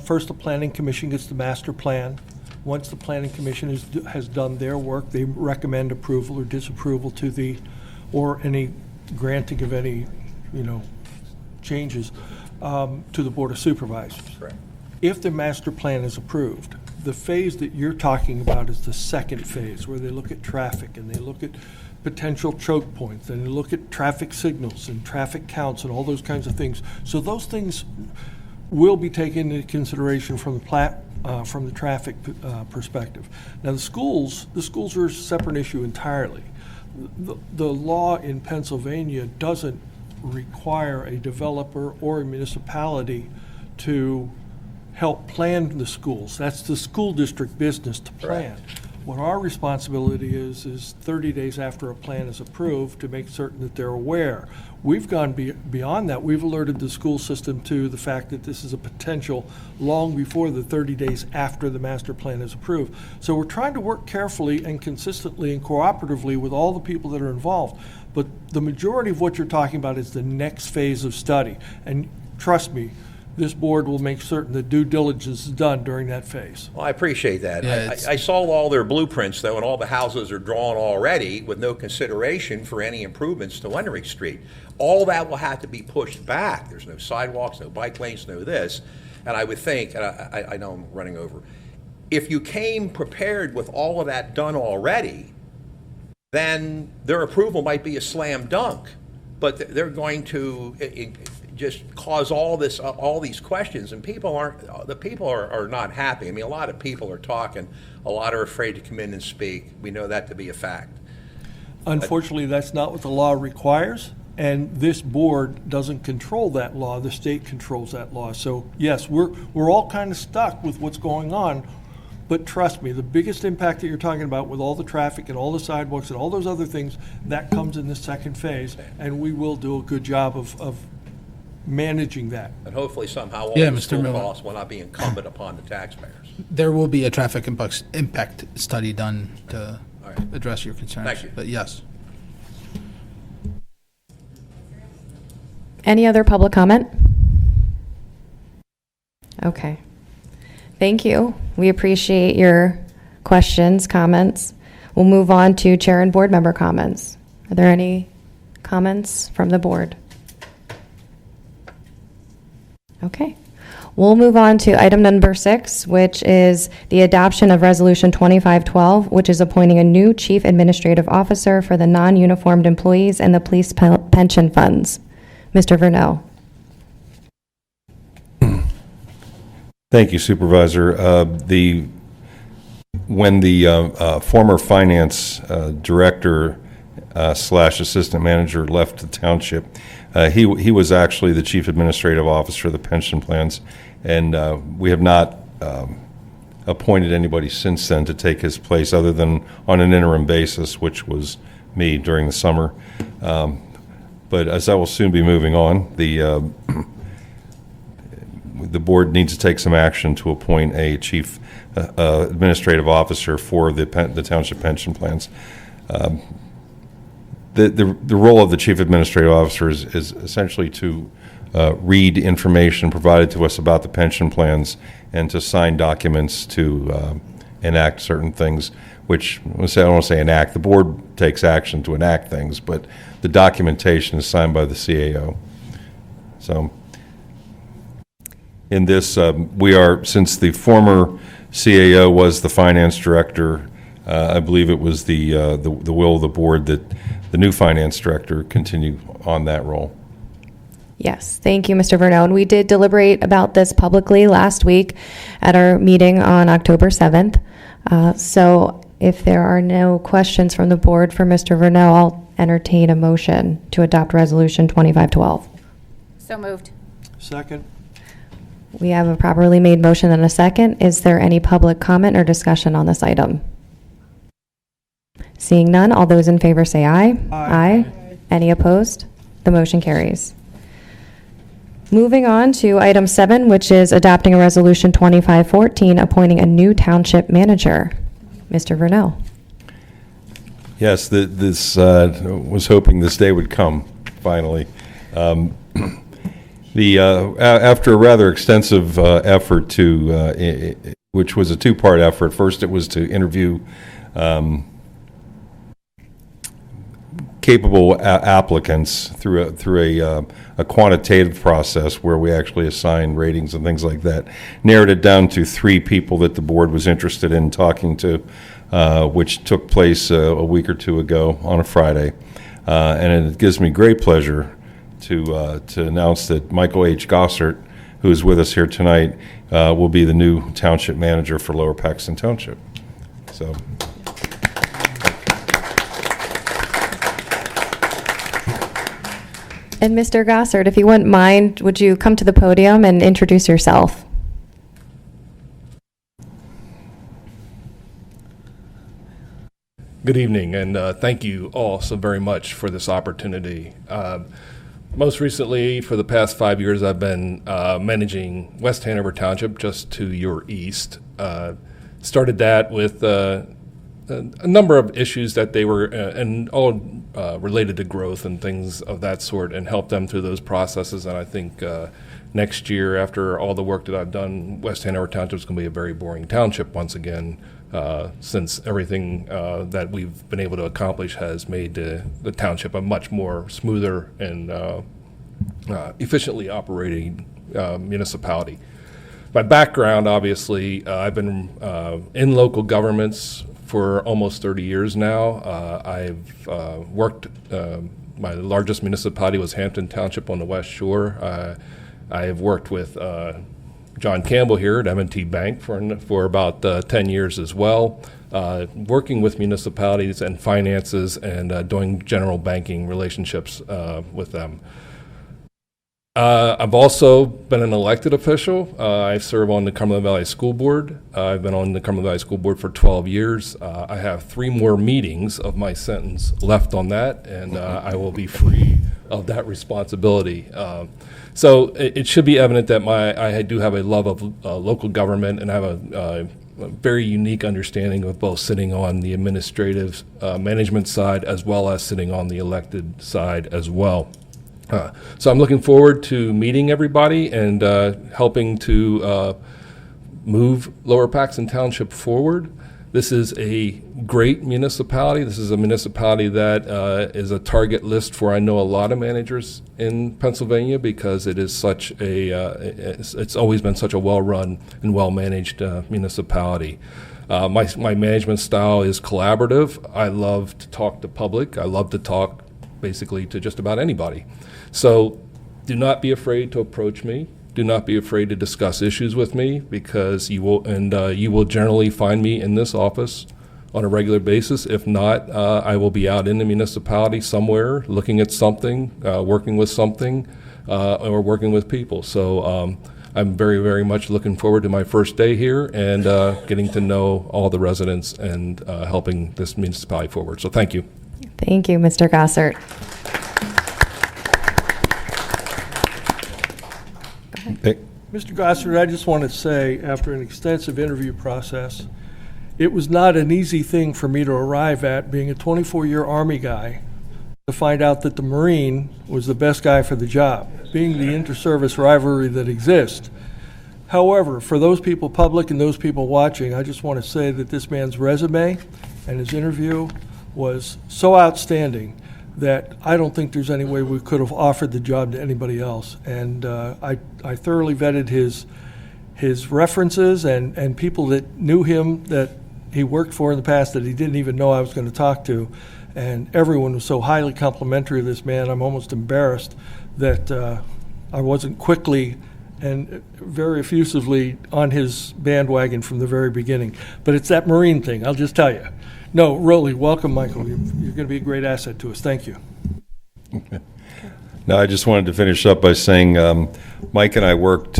E: First, the Planning Commission gets the master plan. Once the Planning Commission has done their work, they recommend approval or disapproval or any granting of any, changes to the Board of Supervisors.
M: Correct.
E: If the master plan is approved, the phase that you're talking about is the second phase, where they look at traffic and they look at potential choke points and they look at traffic signals and traffic counts and all those kinds of things. So those things will be taken into consideration from the traffic perspective. Now, the schools are a separate issue entirely. The law in Pennsylvania doesn't require a developer or a municipality to help plan the schools. That's the school district business to plan. What our responsibility is 30 days after a plan is approved to make certain that they're aware. We've gone beyond that. We've alerted the school system to the fact that this is a potential long before the 30 days after the master plan is approved. So we're trying to work carefully and consistently and cooperatively with all the people that are involved. But the majority of what you're talking about is the next phase of study. And trust me, this board will make certain that due diligence is done during that phase.
M: Well, I appreciate that.
I: Yeah,
M: I saw all their blueprints, though, and all the houses are drawn already with no consideration for any improvements to Lenrick Street. All that will have to be pushed back. There's no sidewalks, no bike lanes, no this. And I would think, and I know I'm running over, if you came prepared with all of that done already, then their approval might be a slam dunk. But they're going to just cause all these questions, and people are not happy. I mean, a lot of people are talking, a lot are afraid to come in and speak. We know that to be a fact.
E: Unfortunately, that's not what the law requires, and this board doesn't control that law. The state controls that law. So yes, we're all kind of stuck with what's going on, but trust me, the biggest impact that you're talking about with all the traffic and all the sidewalks and all those other things, that comes in the second phase, and we will do a good job of managing that.
M: And hopefully somehow all
I: Yeah,
M: the
I: Mr.
M: school
I: Miller.
M: costs will not be incumbent upon the taxpayers.
I: There will be a traffic impact study done to
M: All right.
I: address your concerns.
M: Thank you.
I: But yes.
B: Any other public comment? Okay. Thank you. We appreciate your questions, comments. We'll move on to chair and board member comments. Are there any comments from the board? Okay. We'll move on to item number 6, which is the adoption of Resolution 2512, which is appointing a new Chief Administrative Officer for the non-uniformed employees and the police pension funds. Mr. Vernell.
A: Thank you, Supervisor. When the former finance director slash assistant manager left the township, he was actually the chief administrative officer of the pension plans, and we have not appointed anybody since then to take his place other than on an interim basis, which was me during the summer. But as I will soon be moving on, the board needs to take some action to appoint a chief administrative officer for the township pension plans. The role of the chief administrative officer is essentially to read information provided to us about the pension plans and to sign documents to enact certain things, which I don't want to say enact. The board takes action to enact things, but the documentation is signed by the CAO. So in this, we are, since the former CAO was the finance director, I believe it was the will of the board that the new finance director continue on that role.
B: Yes, thank you, Mr. Vernell. And we did deliberate about this publicly last week at our meeting on October 7th. So if there are no questions from the board for Mr. Vernell, I'll entertain a motion to adopt Resolution 2512.
D: So moved.
E: Second.
B: We have a properly made motion and a second. Is there any public comment or discussion on this item? Seeing none, all those in favor say aye. Aye. Any opposed? The motion carries. Moving on to item 7, which is adopting a resolution 2514, appointing a new township manager. Mr. Vernell.
A: Yes, this was hoping this day would come, finally. After a rather extensive effort to, which was a two-part effort. First, it was to interview capable applicants through a quantitative process where we actually assigned ratings and things like that. Narrowed it down to 3 people that the board was interested in talking to, which took place a week or 2 ago on a Friday. And it gives me great pleasure to announce that Michael H. Gossert, who is with us here tonight, will be the new township manager for Lower Paxton Township. So.
B: And Mr. Gossert, if you wouldn't mind, would you come to the podium and introduce yourself?
N: Good evening, and thank you all so very much for this opportunity. Most recently, for the past 5 years, I've been managing West Hanover Township, just to your east. Started that with a number of issues that they were, and all related to growth and things of that sort, and helped them through those processes. And I think next year, after all the work that I've done, West Hanover Township is going to be a very boring township once again, since everything that we've been able to accomplish has made the township a much more smoother and efficiently operating municipality. My background, obviously, I've been in local governments for almost 30 years now. I've worked, my largest municipality was Hampton Township on the West Shore. I have worked with John Campbell here at M&T Bank for about 10 years as well, working with municipalities and finances and doing general banking relationships with them. I've also been an elected official. I serve on the Cumberland Valley School Board. I've been on the Cumberland Valley School Board for 12 years. I have 3 more meetings of my sentence left on that, and I will be free of that responsibility. So it should be evident that I do have a love of local government, and I have a very unique understanding of both sitting on the administrative management side as well as sitting on the elected side as well. So I'm looking forward to meeting everybody and helping to move Lower Paxton Township forward. This is a great municipality. This is a municipality that is a target list for, I know, a lot of managers in Pennsylvania, because it is such a, it's always been such a well-run and well-managed municipality. My management style is collaborative. I love to talk to public. I love to talk basically to just about anybody. So do not be afraid to approach me. Do not be afraid to discuss issues with me, because you will generally find me in this office on a regular basis. If not, I will be out in the municipality somewhere looking at something, working with something, or working with people. So I'm very, very much looking forward to my first day here and getting to know all the residents and helping this municipality forward. So thank you.
B: Thank you, Mr. Gossert.
E: Mr. Gossard, I just want to say, after an extensive interview process, it was not an easy thing for me to arrive at, being a 24-year Army guy, to find out that the Marine was the best guy for the job, being the inter-service rivalry that exists. However, for those people public and those people watching, I just want to say that this man's resume and his interview was so outstanding that I don't think there's any way we could have offered the job to anybody else. And I thoroughly vetted his references and people that knew him, that he worked for in the past, that he didn't even know I was going to talk to. And everyone was so highly complimentary of this man, I'm almost embarrassed that I wasn't quickly and very effusively on his bandwagon from the very beginning. But it's that Marine thing, I'll just tell you. No, really, welcome, Michael. You're going to be a great asset to us. Thank you.
A: Now, I just wanted to finish up by saying Mike and I worked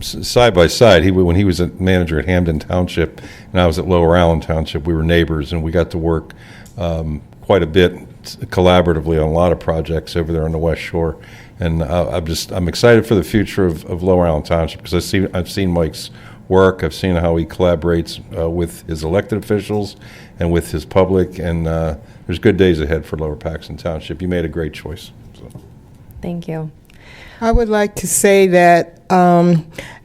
A: side by side. When he was a manager at Hampton Township and I was at Lower Allen Township, we were neighbors, and we got to work quite a bit collaboratively on a lot of projects over there on the West Shore. And I'm excited for the future of Lower Allen Township, because I've seen Mike's work. I've seen how he collaborates with his elected officials and with his public, and there's good days ahead for Lower Paxton Township. You made a great choice. So.
B: Thank you.
F: I would like to say that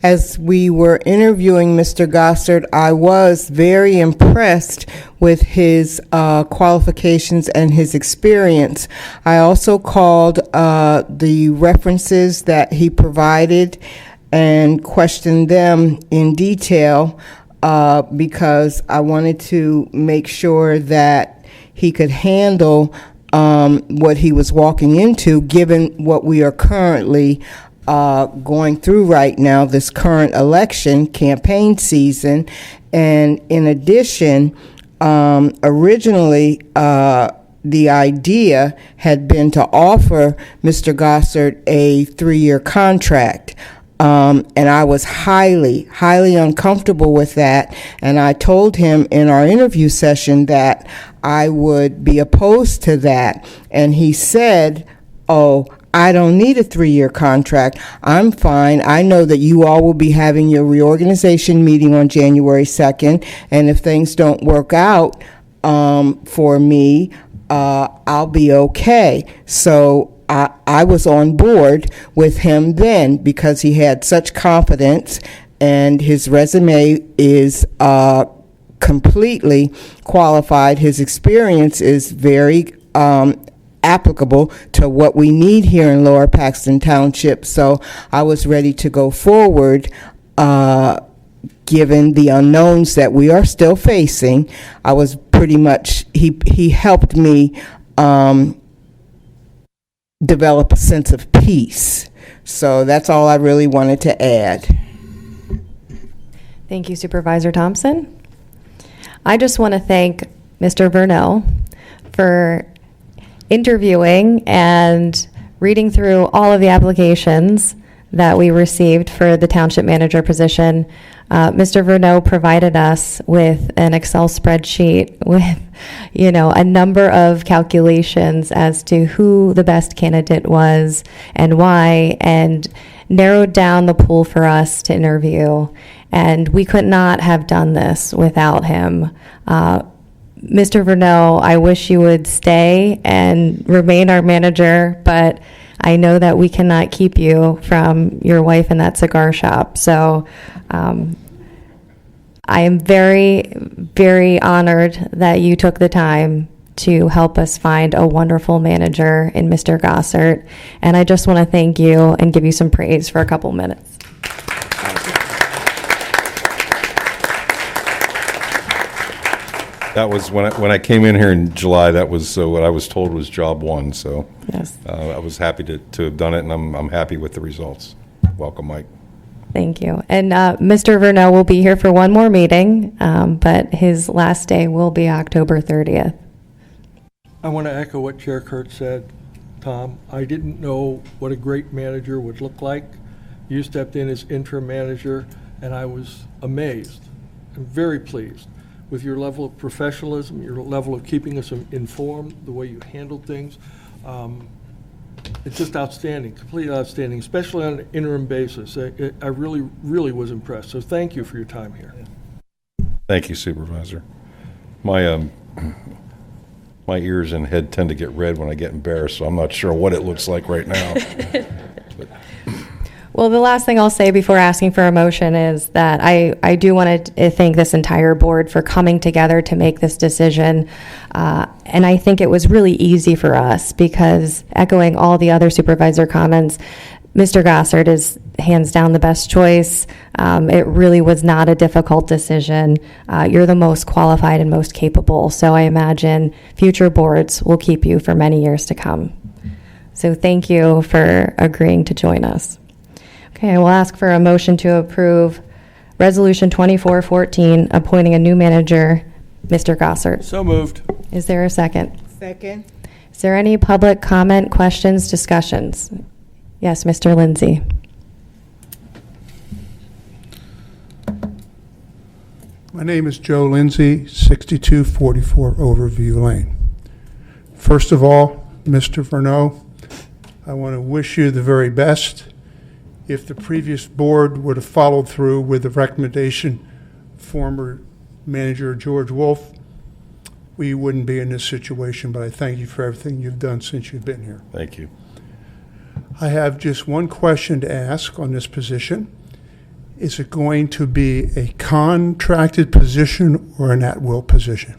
F: as we were interviewing Mr. Gossard, I was very impressed with his qualifications and his experience. I also called the references that he provided and questioned them in detail because I wanted to make sure that he could handle what he was walking into, given what we are currently going through right now, this current election campaign season. And in addition, originally, the idea had been to offer Mr. Gossard a 3-year contract. And I was highly, highly uncomfortable with that. And I told him in our interview session that I would be opposed to that. And he said, "Oh, I don't need a 3-year contract. I'm fine. I know that you all will be having your reorganization meeting on January 2nd. And if things don't work out for me, I'll be okay." So I was on board with him then because he had such confidence and his resume is completely qualified. His experience is very applicable to what we need here in Lower Paxton Township. So I was ready to go forward given the unknowns that we are still facing. I was pretty much, he helped me develop a sense of peace. So that's all I really wanted to add.
B: Thank you, Supervisor Thompson. I just want to thank Mr. Vernell for interviewing and reading through all of the applications that we received for the township manager position. Mr. Vernell provided us with an Excel spreadsheet with, a number of calculations as to who the best candidate was and why, and narrowed down the pool for us to interview. And we could not have done this without him. Mr. Vernell, I wish you would stay and remain our manager, but I know that we cannot keep you from your wife in that cigar shop. So I am very, very honored that you took the time to help us find a wonderful manager in Mr. Gossert. And I just want to thank you and give you some praise for a couple minutes.
A: That was when I came in here in July. That was what I was told was job one. So
B: yes,
A: I was happy to have done it, and I'm happy with the results. Welcome, Mike.
B: Thank you. And Mr. Vernell will be here for one more meeting, but his last day will be October 30th.
E: I want to echo what Chair Kurt said, Tom. I didn't know what a great manager would look like. You stepped in as interim manager, and I was amazed and very pleased with your level of professionalism, your level of keeping us informed, the way you handled things. It's just outstanding, completely outstanding, especially on an interim basis. I really, really was impressed. So thank you for your time here.
A: Thank you, Supervisor. My ears and head tend to get red when I get embarrassed, so I'm not sure what it looks like right now.
B: Well, the last thing I'll say before asking for a motion is that I do want to thank this entire board for coming together to make this decision. And I think it was really easy for us because, echoing all the other supervisor comments, Mr. Gossert is hands down the best choice. It really was not a difficult decision. You're the most qualified and most capable. So I imagine future boards will keep you for many years to come. So thank you for agreeing to join us. Okay, I will ask for a motion to approve Resolution 2414, appointing a new manager, Mr. Gossert.
E: So moved.
B: Is there a second?
F: Second.
B: Is there any public comment, questions, discussions? Yes, Mr. Lindsay.
O: My name is Joe Lindsay, 6244 Overview Lane. First of all, Mr. Vernell, I want to wish you the very best. If the previous board would have followed through with the recommendation of former manager George Wolf, we wouldn't be in this situation, but I thank you for everything you've done since you've been here.
A: Thank you.
O: I have just one question to ask on this position. Is it going to be a contracted position or an at-will position?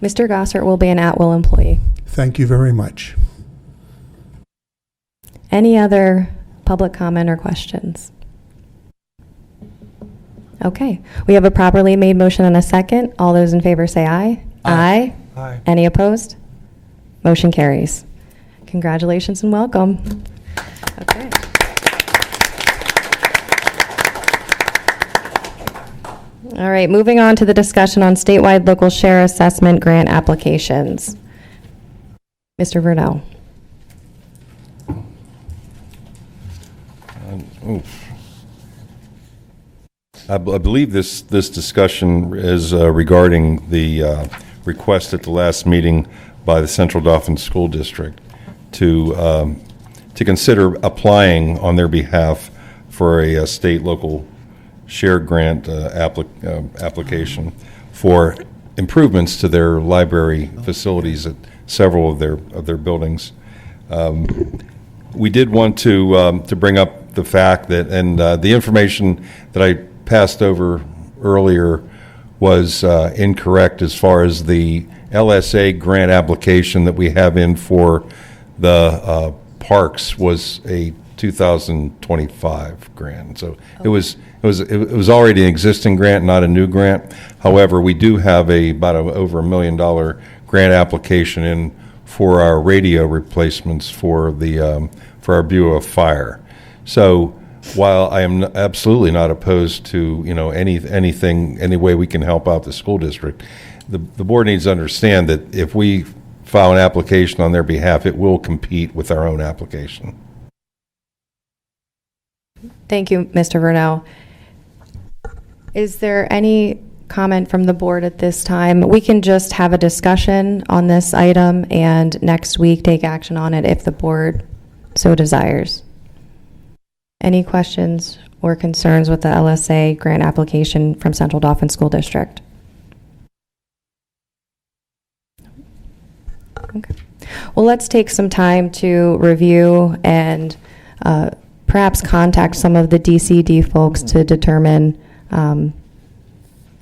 B: Mr. Gossert will be an at-will employee.
O: Thank you very much.
B: Any other public comment or questions? Okay, we have a properly made motion and a second. All those in favor say aye. Aye.
E: Aye.
B: Any opposed? Motion carries. Congratulations and welcome. Okay. All right, moving on to the discussion on statewide local share assessment grant applications. Mr. Vernell.
A: I believe this discussion is regarding the request at the last meeting by the Central Dauphin School District to consider applying on their behalf for a state local shared grant application for improvements to their library facilities at several of their buildings. We did want to bring up the fact that, and the information that I passed over earlier was incorrect as far as the LSA grant application that we have in for the parks was a 2025 grant. So it was already an existing grant, not a new grant. However, we do have over $1 million grant application in for our radio replacements for our Bureau of Fire. So while I am absolutely not opposed to anything, any way we can help out the school district, the board needs to understand that if we file an application on their behalf, it will compete with our own application.
B: Thank you, Mr. Vernell. Is there any comment from the board at this time? We can just have a discussion on this item and next week take action on it if the board so desires. Any questions or concerns with the LSA grant application from Central Dauphin School District? Okay. Well, let's take some time to review and perhaps contact some of the DCD folks to determine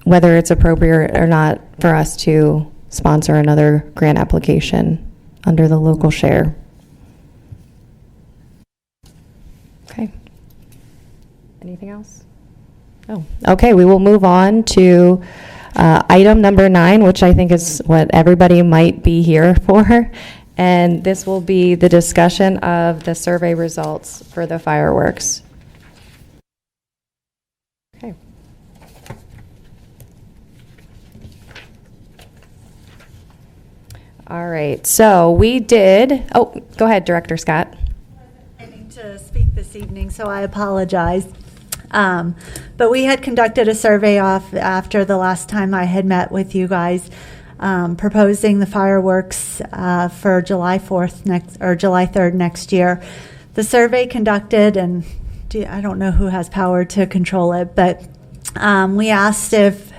B: whether it's appropriate or not for us to sponsor another grant application under the local share. Okay. Anything else? Oh, okay. We will move on to item number 9, which I think is what everybody might be here for. And this will be the discussion of the survey results for the fireworks. Okay. All right. So we did. Oh, go ahead, Director Scott.
P: I need to speak this evening, so I apologize. But we had conducted a survey after the last time I had met with you guys, proposing the fireworks for July 3rd next year. The survey conducted, and I don't know who has power to control it, but we asked if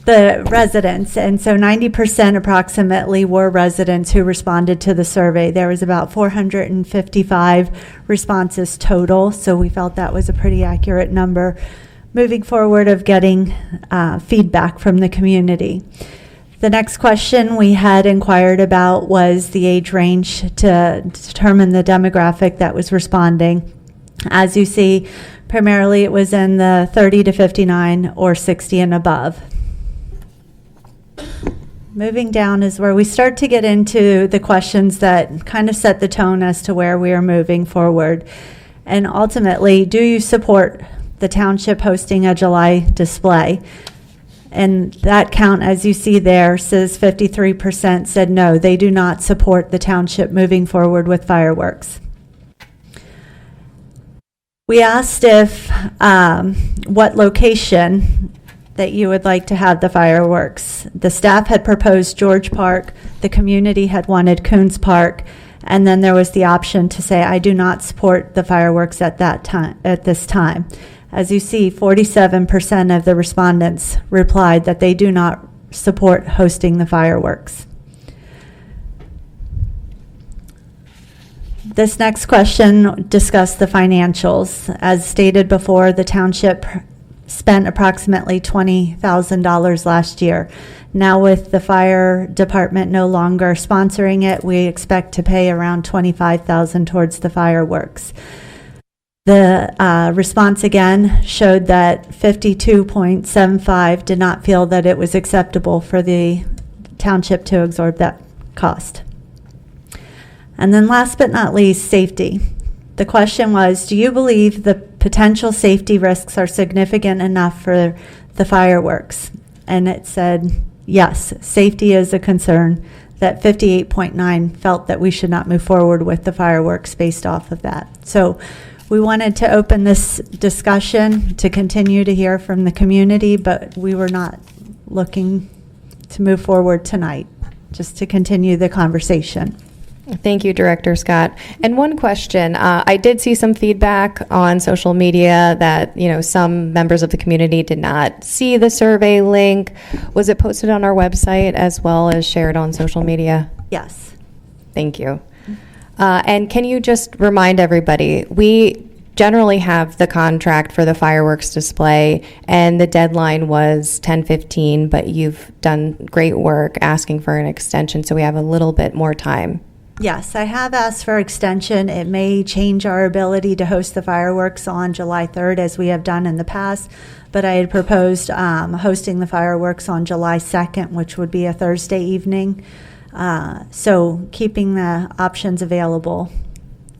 P: the residents, and so 90% approximately were residents who responded to the survey. There was about 455 responses total, so we felt that was a pretty accurate number moving forward of getting feedback from the community. The next question we had inquired about was the age range to determine the demographic that was responding. As you see, primarily it was in the 30 to 59 or 60 and above. Moving down is where we start to get into the questions that kind of set the tone as to where we are moving forward. And ultimately, do you support the township hosting a July display? And that count, as you see there, says 53% said no, they do not support the township moving forward with fireworks. We asked if what location that you would like to have the fireworks. The staff had proposed George Park, the community had wanted Coons Park, and then there was the option to say, I do not support the fireworks at this time. As you see, 47% of the respondents replied that they do not support hosting the fireworks. This next question discussed the financials. As stated before, the township spent approximately $20,000 last year. Now with the fire department no longer sponsoring it, we expect to pay around $25,000 towards the fireworks. The response again showed that 52.75 did not feel that it was acceptable for the township to absorb that cost. And then last but not least, safety. The question was, do you believe the potential safety risks are significant enough for the fireworks? And it said, yes, safety is a concern, that 58.9 felt that we should not move forward with the fireworks based off of that. So We wanted to open this discussion to continue to hear from the community, but we were not looking to move forward tonight, just to continue the conversation.
B: Thank you, Director Scott. And one question, I did see some feedback on social media that, some members of the community did not see the survey link. Was it posted on our website as well as shared on social media?
P: Yes.
B: Thank you. And can you just remind everybody, we generally have the contract for the fireworks display, and the deadline was 10/15, but you've done great work asking for an extension, so we have a little bit more time.
P: Yes, I have asked for extension. It may change our ability to host the fireworks on July 3rd, as we have done in the past, but I had proposed hosting the fireworks on July 2nd, which would be a Thursday evening. So keeping the options available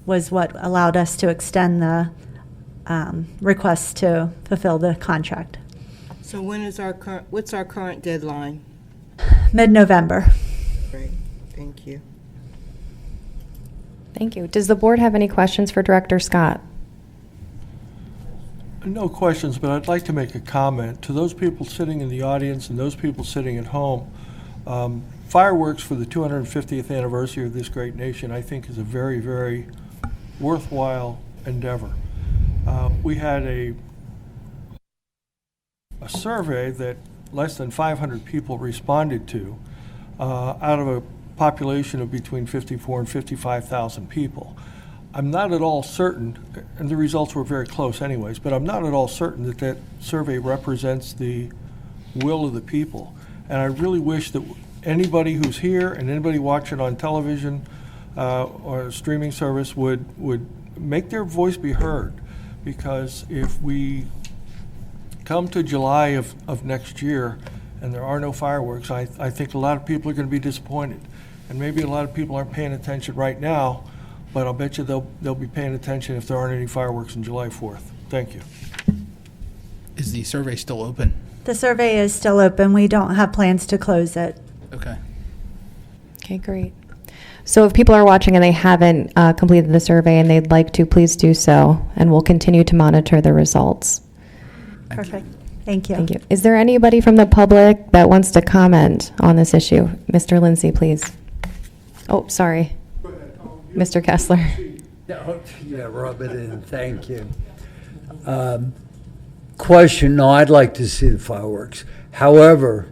P: was what allowed us to extend the request to fulfill the contract.
F: So what's our current deadline?
P: Mid-November.
F: Great, thank you.
B: Thank you. Does the board have any questions for Director Scott?
E: No questions, but I'd like to make a comment. To those people sitting in the audience and those people sitting at home, fireworks for the 250th anniversary of this great nation, I think, is a very, very worthwhile endeavor. We had a survey that less than 500 people responded to out of a population of between 54 and 55,000 people. I'm not at all certain, and the results were very close anyways, but I'm not at all certain that that survey represents the will of the people. And I really wish that anybody who's here and anybody watching on television or streaming service would make their voice be heard, because if we come to July of next year and there are no fireworks, I think a lot of people are going to be disappointed. And maybe a lot of people aren't paying attention right now, but I'll bet you they'll be paying attention if there aren't any fireworks on July 4th. Thank you.
I: Is the survey still open?
P: The survey is still open. We don't have plans to close it.
I: Okay.
B: Okay, great. So if people are watching and they haven't completed the survey and they'd like to, please do so, and we'll continue to monitor the results.
P: Perfect. Thank you.
B: Thank you. Is there anybody from the public that wants to comment on this issue? Mr. Lindsay, please. Oh, sorry. Mr. Kessler.
H: Yeah, rub it in. Thank you. Question, no, I'd like to see the fireworks. However,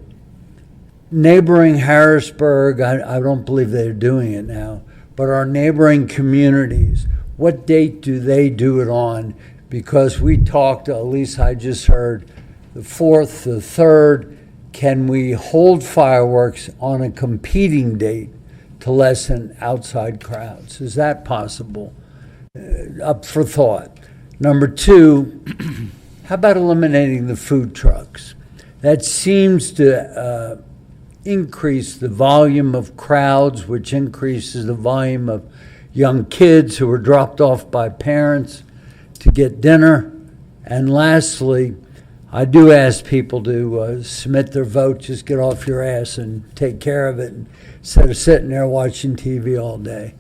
H: neighboring Harrisburg, I don't believe they're doing it now, but our neighboring communities, what date do they do it on? Because we talked, at least I just heard, the 4th, the 3rd, can we hold fireworks on a competing date to lessen outside crowds? Is that possible? Up for thought. Number 2, how about eliminating the food trucks? That seems to increase the volume of crowds, which increases the volume of young kids who are dropped off by parents to get dinner. And lastly, I do ask people to submit their vote. Just get off your ass and take care of it instead of sitting there watching TV all day.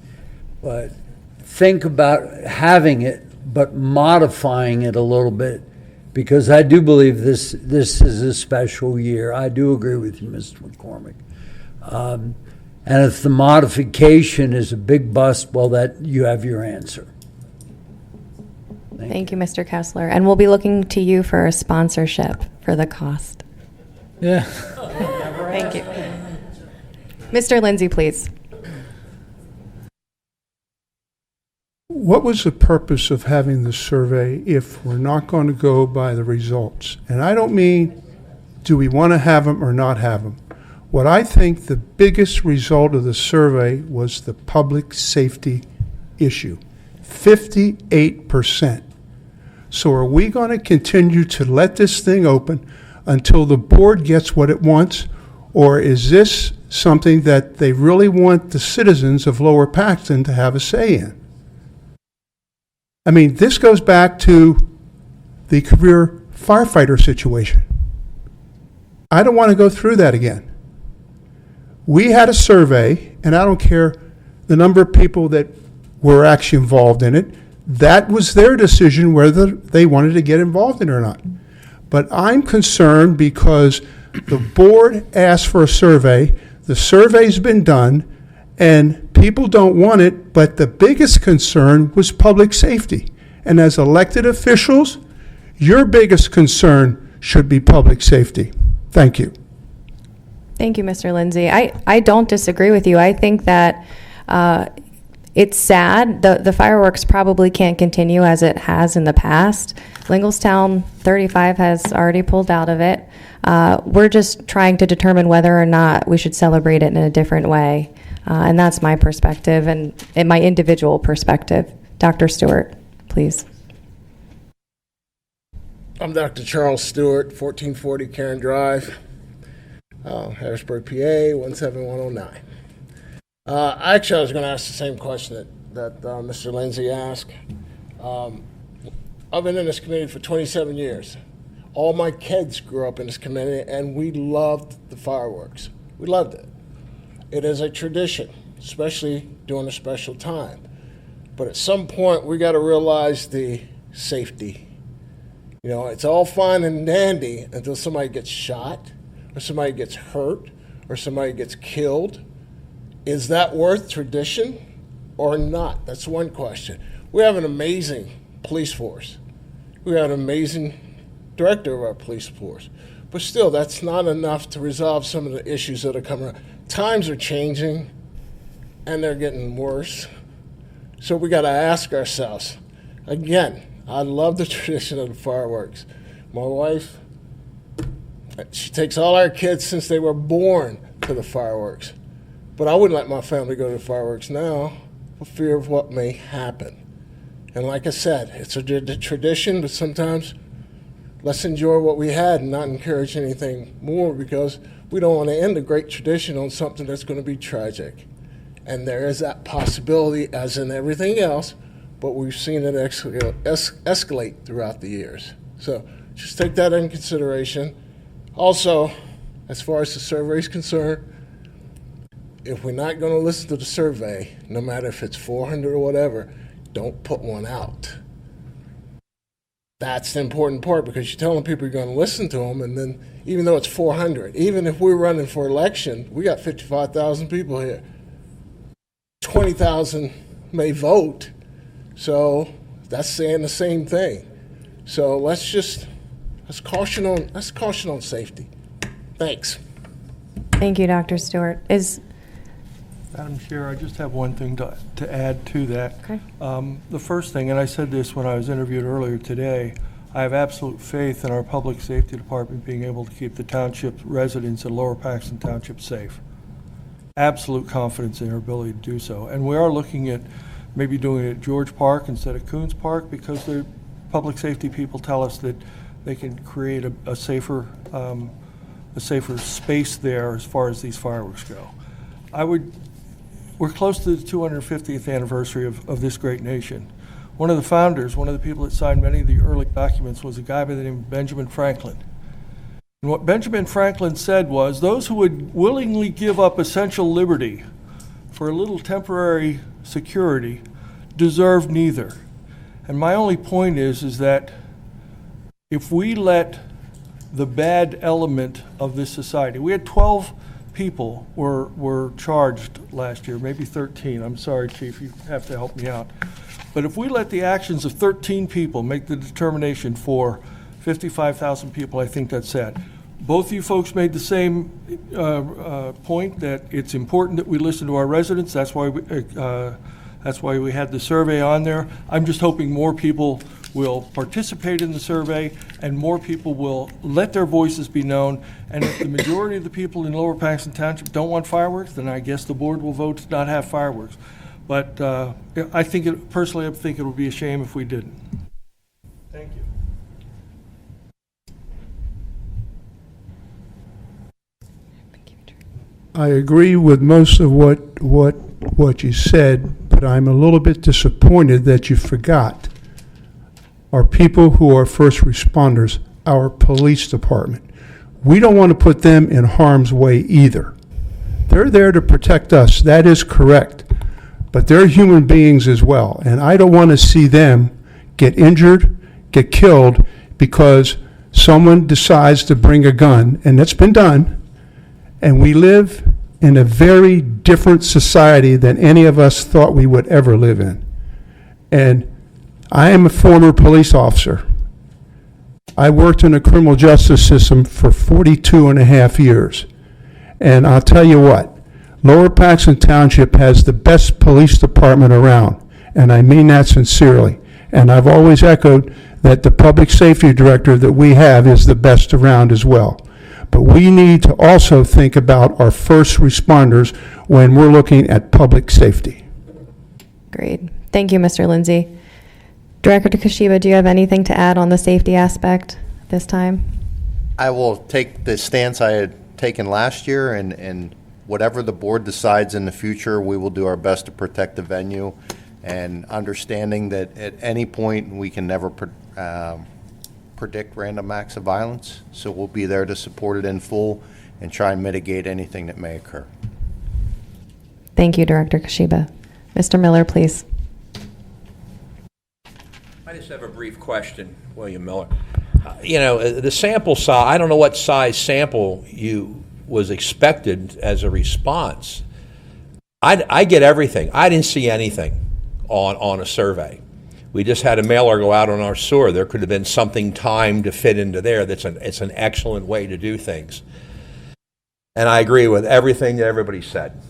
H: But think about having it, but modifying it a little bit, because I do believe this is a special year. I do agree with you, Mr. McCormick. And if the modification is a big bust, well, that you have your answer.
B: Thank you, Mr. Kessler. And we'll be looking to you for a sponsorship for the cost.
I: Yeah.
B: Thank you. Mr. Lindsay, please.
O: What was the purpose of having the survey if we're not going to go by the results? And I don't mean, do we want to have them or not have them? What I think the biggest result of the survey was the public safety issue. 58%. So are we going to continue to let this thing open until the board gets what it wants? Or is this something that they really want the citizens of Lower Paxton to have a say in? I mean, this goes back to the career firefighter situation. I don't want to go through that again. We had a survey, and I don't care the number of people that were actually involved in it. That was their decision whether they wanted to get involved in it or not. But I'm concerned because the board asked for a survey, the survey's been done, and people don't want it, but the biggest concern was public safety. And as elected officials, your biggest concern should be public safety. Thank you.
B: Thank you, Mr. Lindsay. I don't disagree with you. I think that it's sad. The fireworks probably can't continue as it has in the past. Lingelstown 35 has already pulled out of it. We're just trying to determine whether or not we should celebrate it in a different way. And that's my perspective and my individual perspective. Dr. Stewart, please.
Q: I'm Dr. Charles Stewart, 1440 Karen Drive, Harrisburg, PA, 17109. Actually, I was going to ask the same question that Mr. Lindsay asked. I've been in this community for 27 years. All my kids grew up in this community, and we loved the fireworks. We loved it. It is a tradition, especially during a special time. But at some point, we got to realize the safety. You know, it's all fine and dandy until somebody gets shot, or somebody gets hurt, or somebody gets killed. Is that worth tradition or not? That's one question. We have an amazing police force. We have an amazing director of our police force. But still, that's not enough to resolve some of the issues that are coming up. Times are changing, and they're getting worse. So we got to ask ourselves, again, I love the tradition of the fireworks. My wife, she takes all our kids since they were born to the fireworks. But I wouldn't let my family go to the fireworks now for fear of what may happen. And like I said, it's a tradition, but sometimes let's enjoy what we had and not encourage anything more, because we don't want to end a great tradition on something that's going to be tragic. And there is that possibility, as in everything else, but we've seen it escalate throughout the years. So just take that into consideration. Also, as far as the survey is concerned, if we're not going to listen to the survey, no matter if it's 400 or whatever, don't put one out. That's the important part, because you're telling people you're going to listen to them, and then even though it's 400, even if we're running for election, we got 55,000 people here. 20,000 may vote, so that's saying the same thing. So let's caution on safety. Thanks.
B: Thank you, Dr. Stewart.
E: Madam Chair, I just have one thing to add to that.
B: Okay.
E: The first thing, and I said this when I was interviewed earlier today, I have absolute faith in our public safety department being able to keep the township residents in Lower Paxton Township safe. Absolute confidence in our ability to do so. And we are looking at maybe doing it at George Park instead of Coons Park, because the public safety people tell us that they can create a safer space there as far as these fireworks go. We're close to the 250th anniversary of this great nation. One of the founders, one of the people that signed many of the early documents, was a guy by the name of Benjamin Franklin. And what Benjamin Franklin said was, those who would willingly give up essential liberty for a little temporary security deserve neither. And my only point is that if we let the bad element of this society, we had 12 people were charged last year, maybe 13. I'm sorry, Chief, you have to help me out. But if we let the actions of 13 people make the determination for 55,000 people, I think that's sad. Both of you folks made the same point that it's important that we listen to our residents. That's why we had the survey on there. I'm just hoping more people will participate in the survey and more people will let their voices be known. And if the majority of the people in Lower Paxton Township don't want fireworks, then I guess the board will vote to not have fireworks. But I think personally, I think it would be a shame if we didn't. Thank you.
O: I agree with most of what you said, but I'm a little bit disappointed that you forgot our people who are first responders, our police department. We don't want to put them in harm's way either. They're there to protect us. That is correct. but they're human beings as well. And I don't want to see them get injured, get killed, because someone decides to bring a gun, and that's been done. And we live in a very different society than any of us thought we would ever live in. And I am a former police officer. I worked in the criminal justice system for 42 and a half years. And I'll tell you what, Lower Paxton Township has the best police department around, and I mean that sincerely. And I've always echoed that the public safety director that we have is the best around as well. But we need to also think about our first responders when we're looking at public safety.
B: Great. Thank you, Mr. Lindsay. Director Kashiba, do you have anything to add on the safety aspect this time?
R: I will take the stance I had taken last year, and whatever the board decides in the future, we will do our best to protect the venue, and understanding that at any point we can never predict random acts of violence, so we'll be there to support it in full and try and mitigate anything that may occur.
B: Thank you, Director Kashiba. Mr. Miller, please.
M: I just have a brief question, William Miller. The sample size, I don't know what size sample was expected as a response. I get everything. I didn't see anything on a survey. We just had a mailer go out on our sewer. There could have been something timed to fit into there. It's an excellent way to do things. And I agree with everything that everybody said.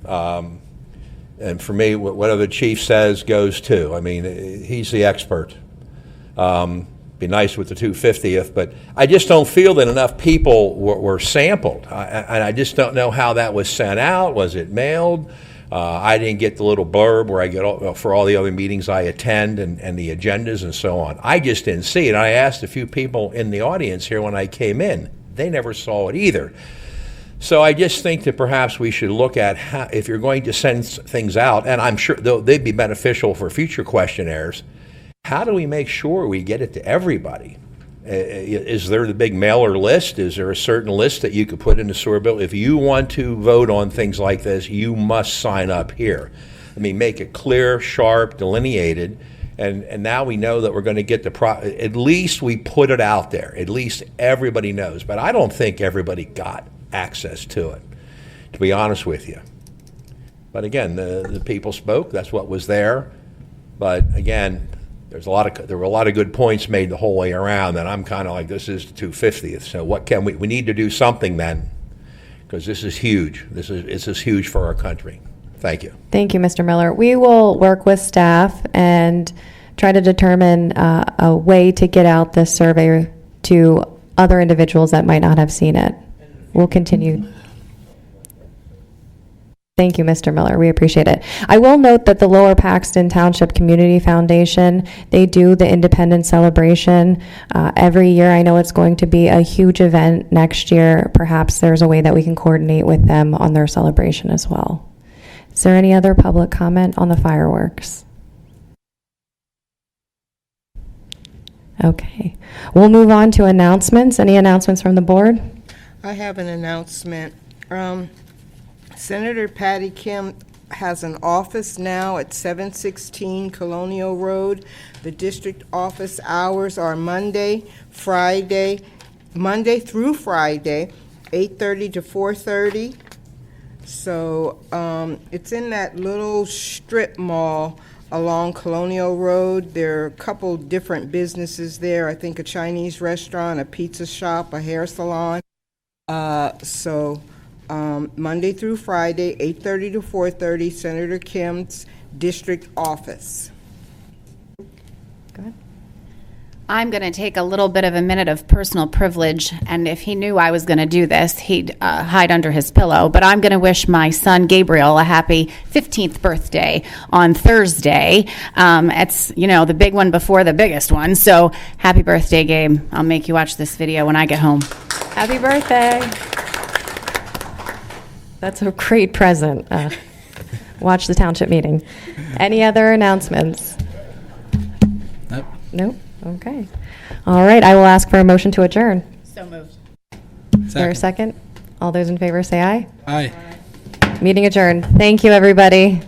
M: And for me, whatever the chief says goes too. I mean, he's the expert. Be nice with the 250th, but I just don't feel that enough people were sampled. And I just don't know how that was sent out. Was it mailed? I didn't get the little blurb where I get for all the other meetings I attend and the agendas and so on. I just didn't see it. I asked a few people in the audience here when I came in. They never saw it either. So I just think that perhaps we should look at how, if you're going to send things out, and I'm sure they'd be beneficial for future questionnaires, how do we make sure we get it to everybody? Is there the big mailer list? Is there a certain list that you could put in the sewer bill? If you want to vote on things like this, you must sign up here. I mean, make it clear, sharp, delineated, and now we know that we're going to get at least we put it out there. At least everybody knows. But I don't think everybody got access to it, to be honest with you. But again, the people spoke. That's what was there. But again, there were a lot of good points made the whole way around, and I'm kind of like, this is the 250th. So what can we need to do something then, because this is huge. This is huge for our country. Thank you.
B: Thank you, Mr. Miller. We will work with staff and try to determine a way to get out this survey to other individuals that might not have seen it. We'll continue. Thank you, Mr. Miller. We appreciate it. I will note that the Lower Paxton Township Community Foundation, they do the Independence Celebration every year. I know it's going to be a huge event next year. Perhaps there's a way that we can coordinate with them on their celebration as well. Is there any other public comment on the fireworks? Okay. We'll move on to announcements. Any announcements from the board?
F: I have an announcement. Senator Patty Kim has an office now at 716 Colonial Road. The district office hours are Monday through Friday, 8:30 to 4:30. So it's in that little strip mall along Colonial Road. There are a couple different businesses there. I think a Chinese restaurant, a pizza shop, a hair salon. Monday through Friday, 8:30 to 4:30, Senator Kim's district office.
B: Go ahead.
D: I'm going to take a little bit of a minute of personal privilege, and if he knew I was going to do this, he'd hide under his pillow. But I'm going to wish my son Gabriel a happy 15th birthday on Thursday. It's, the big one before the biggest one. So happy birthday, Gabe. I'll make you watch this video when I get home.
B: Happy birthday. That's a great present. Watch the township meeting. Any other announcements? Nope. Okay. All right. I will ask for a motion to adjourn.
D: So moved.
B: Is there a second? All those in favor say aye.
I: Aye.
B: Meeting adjourned. Thank you, everybody.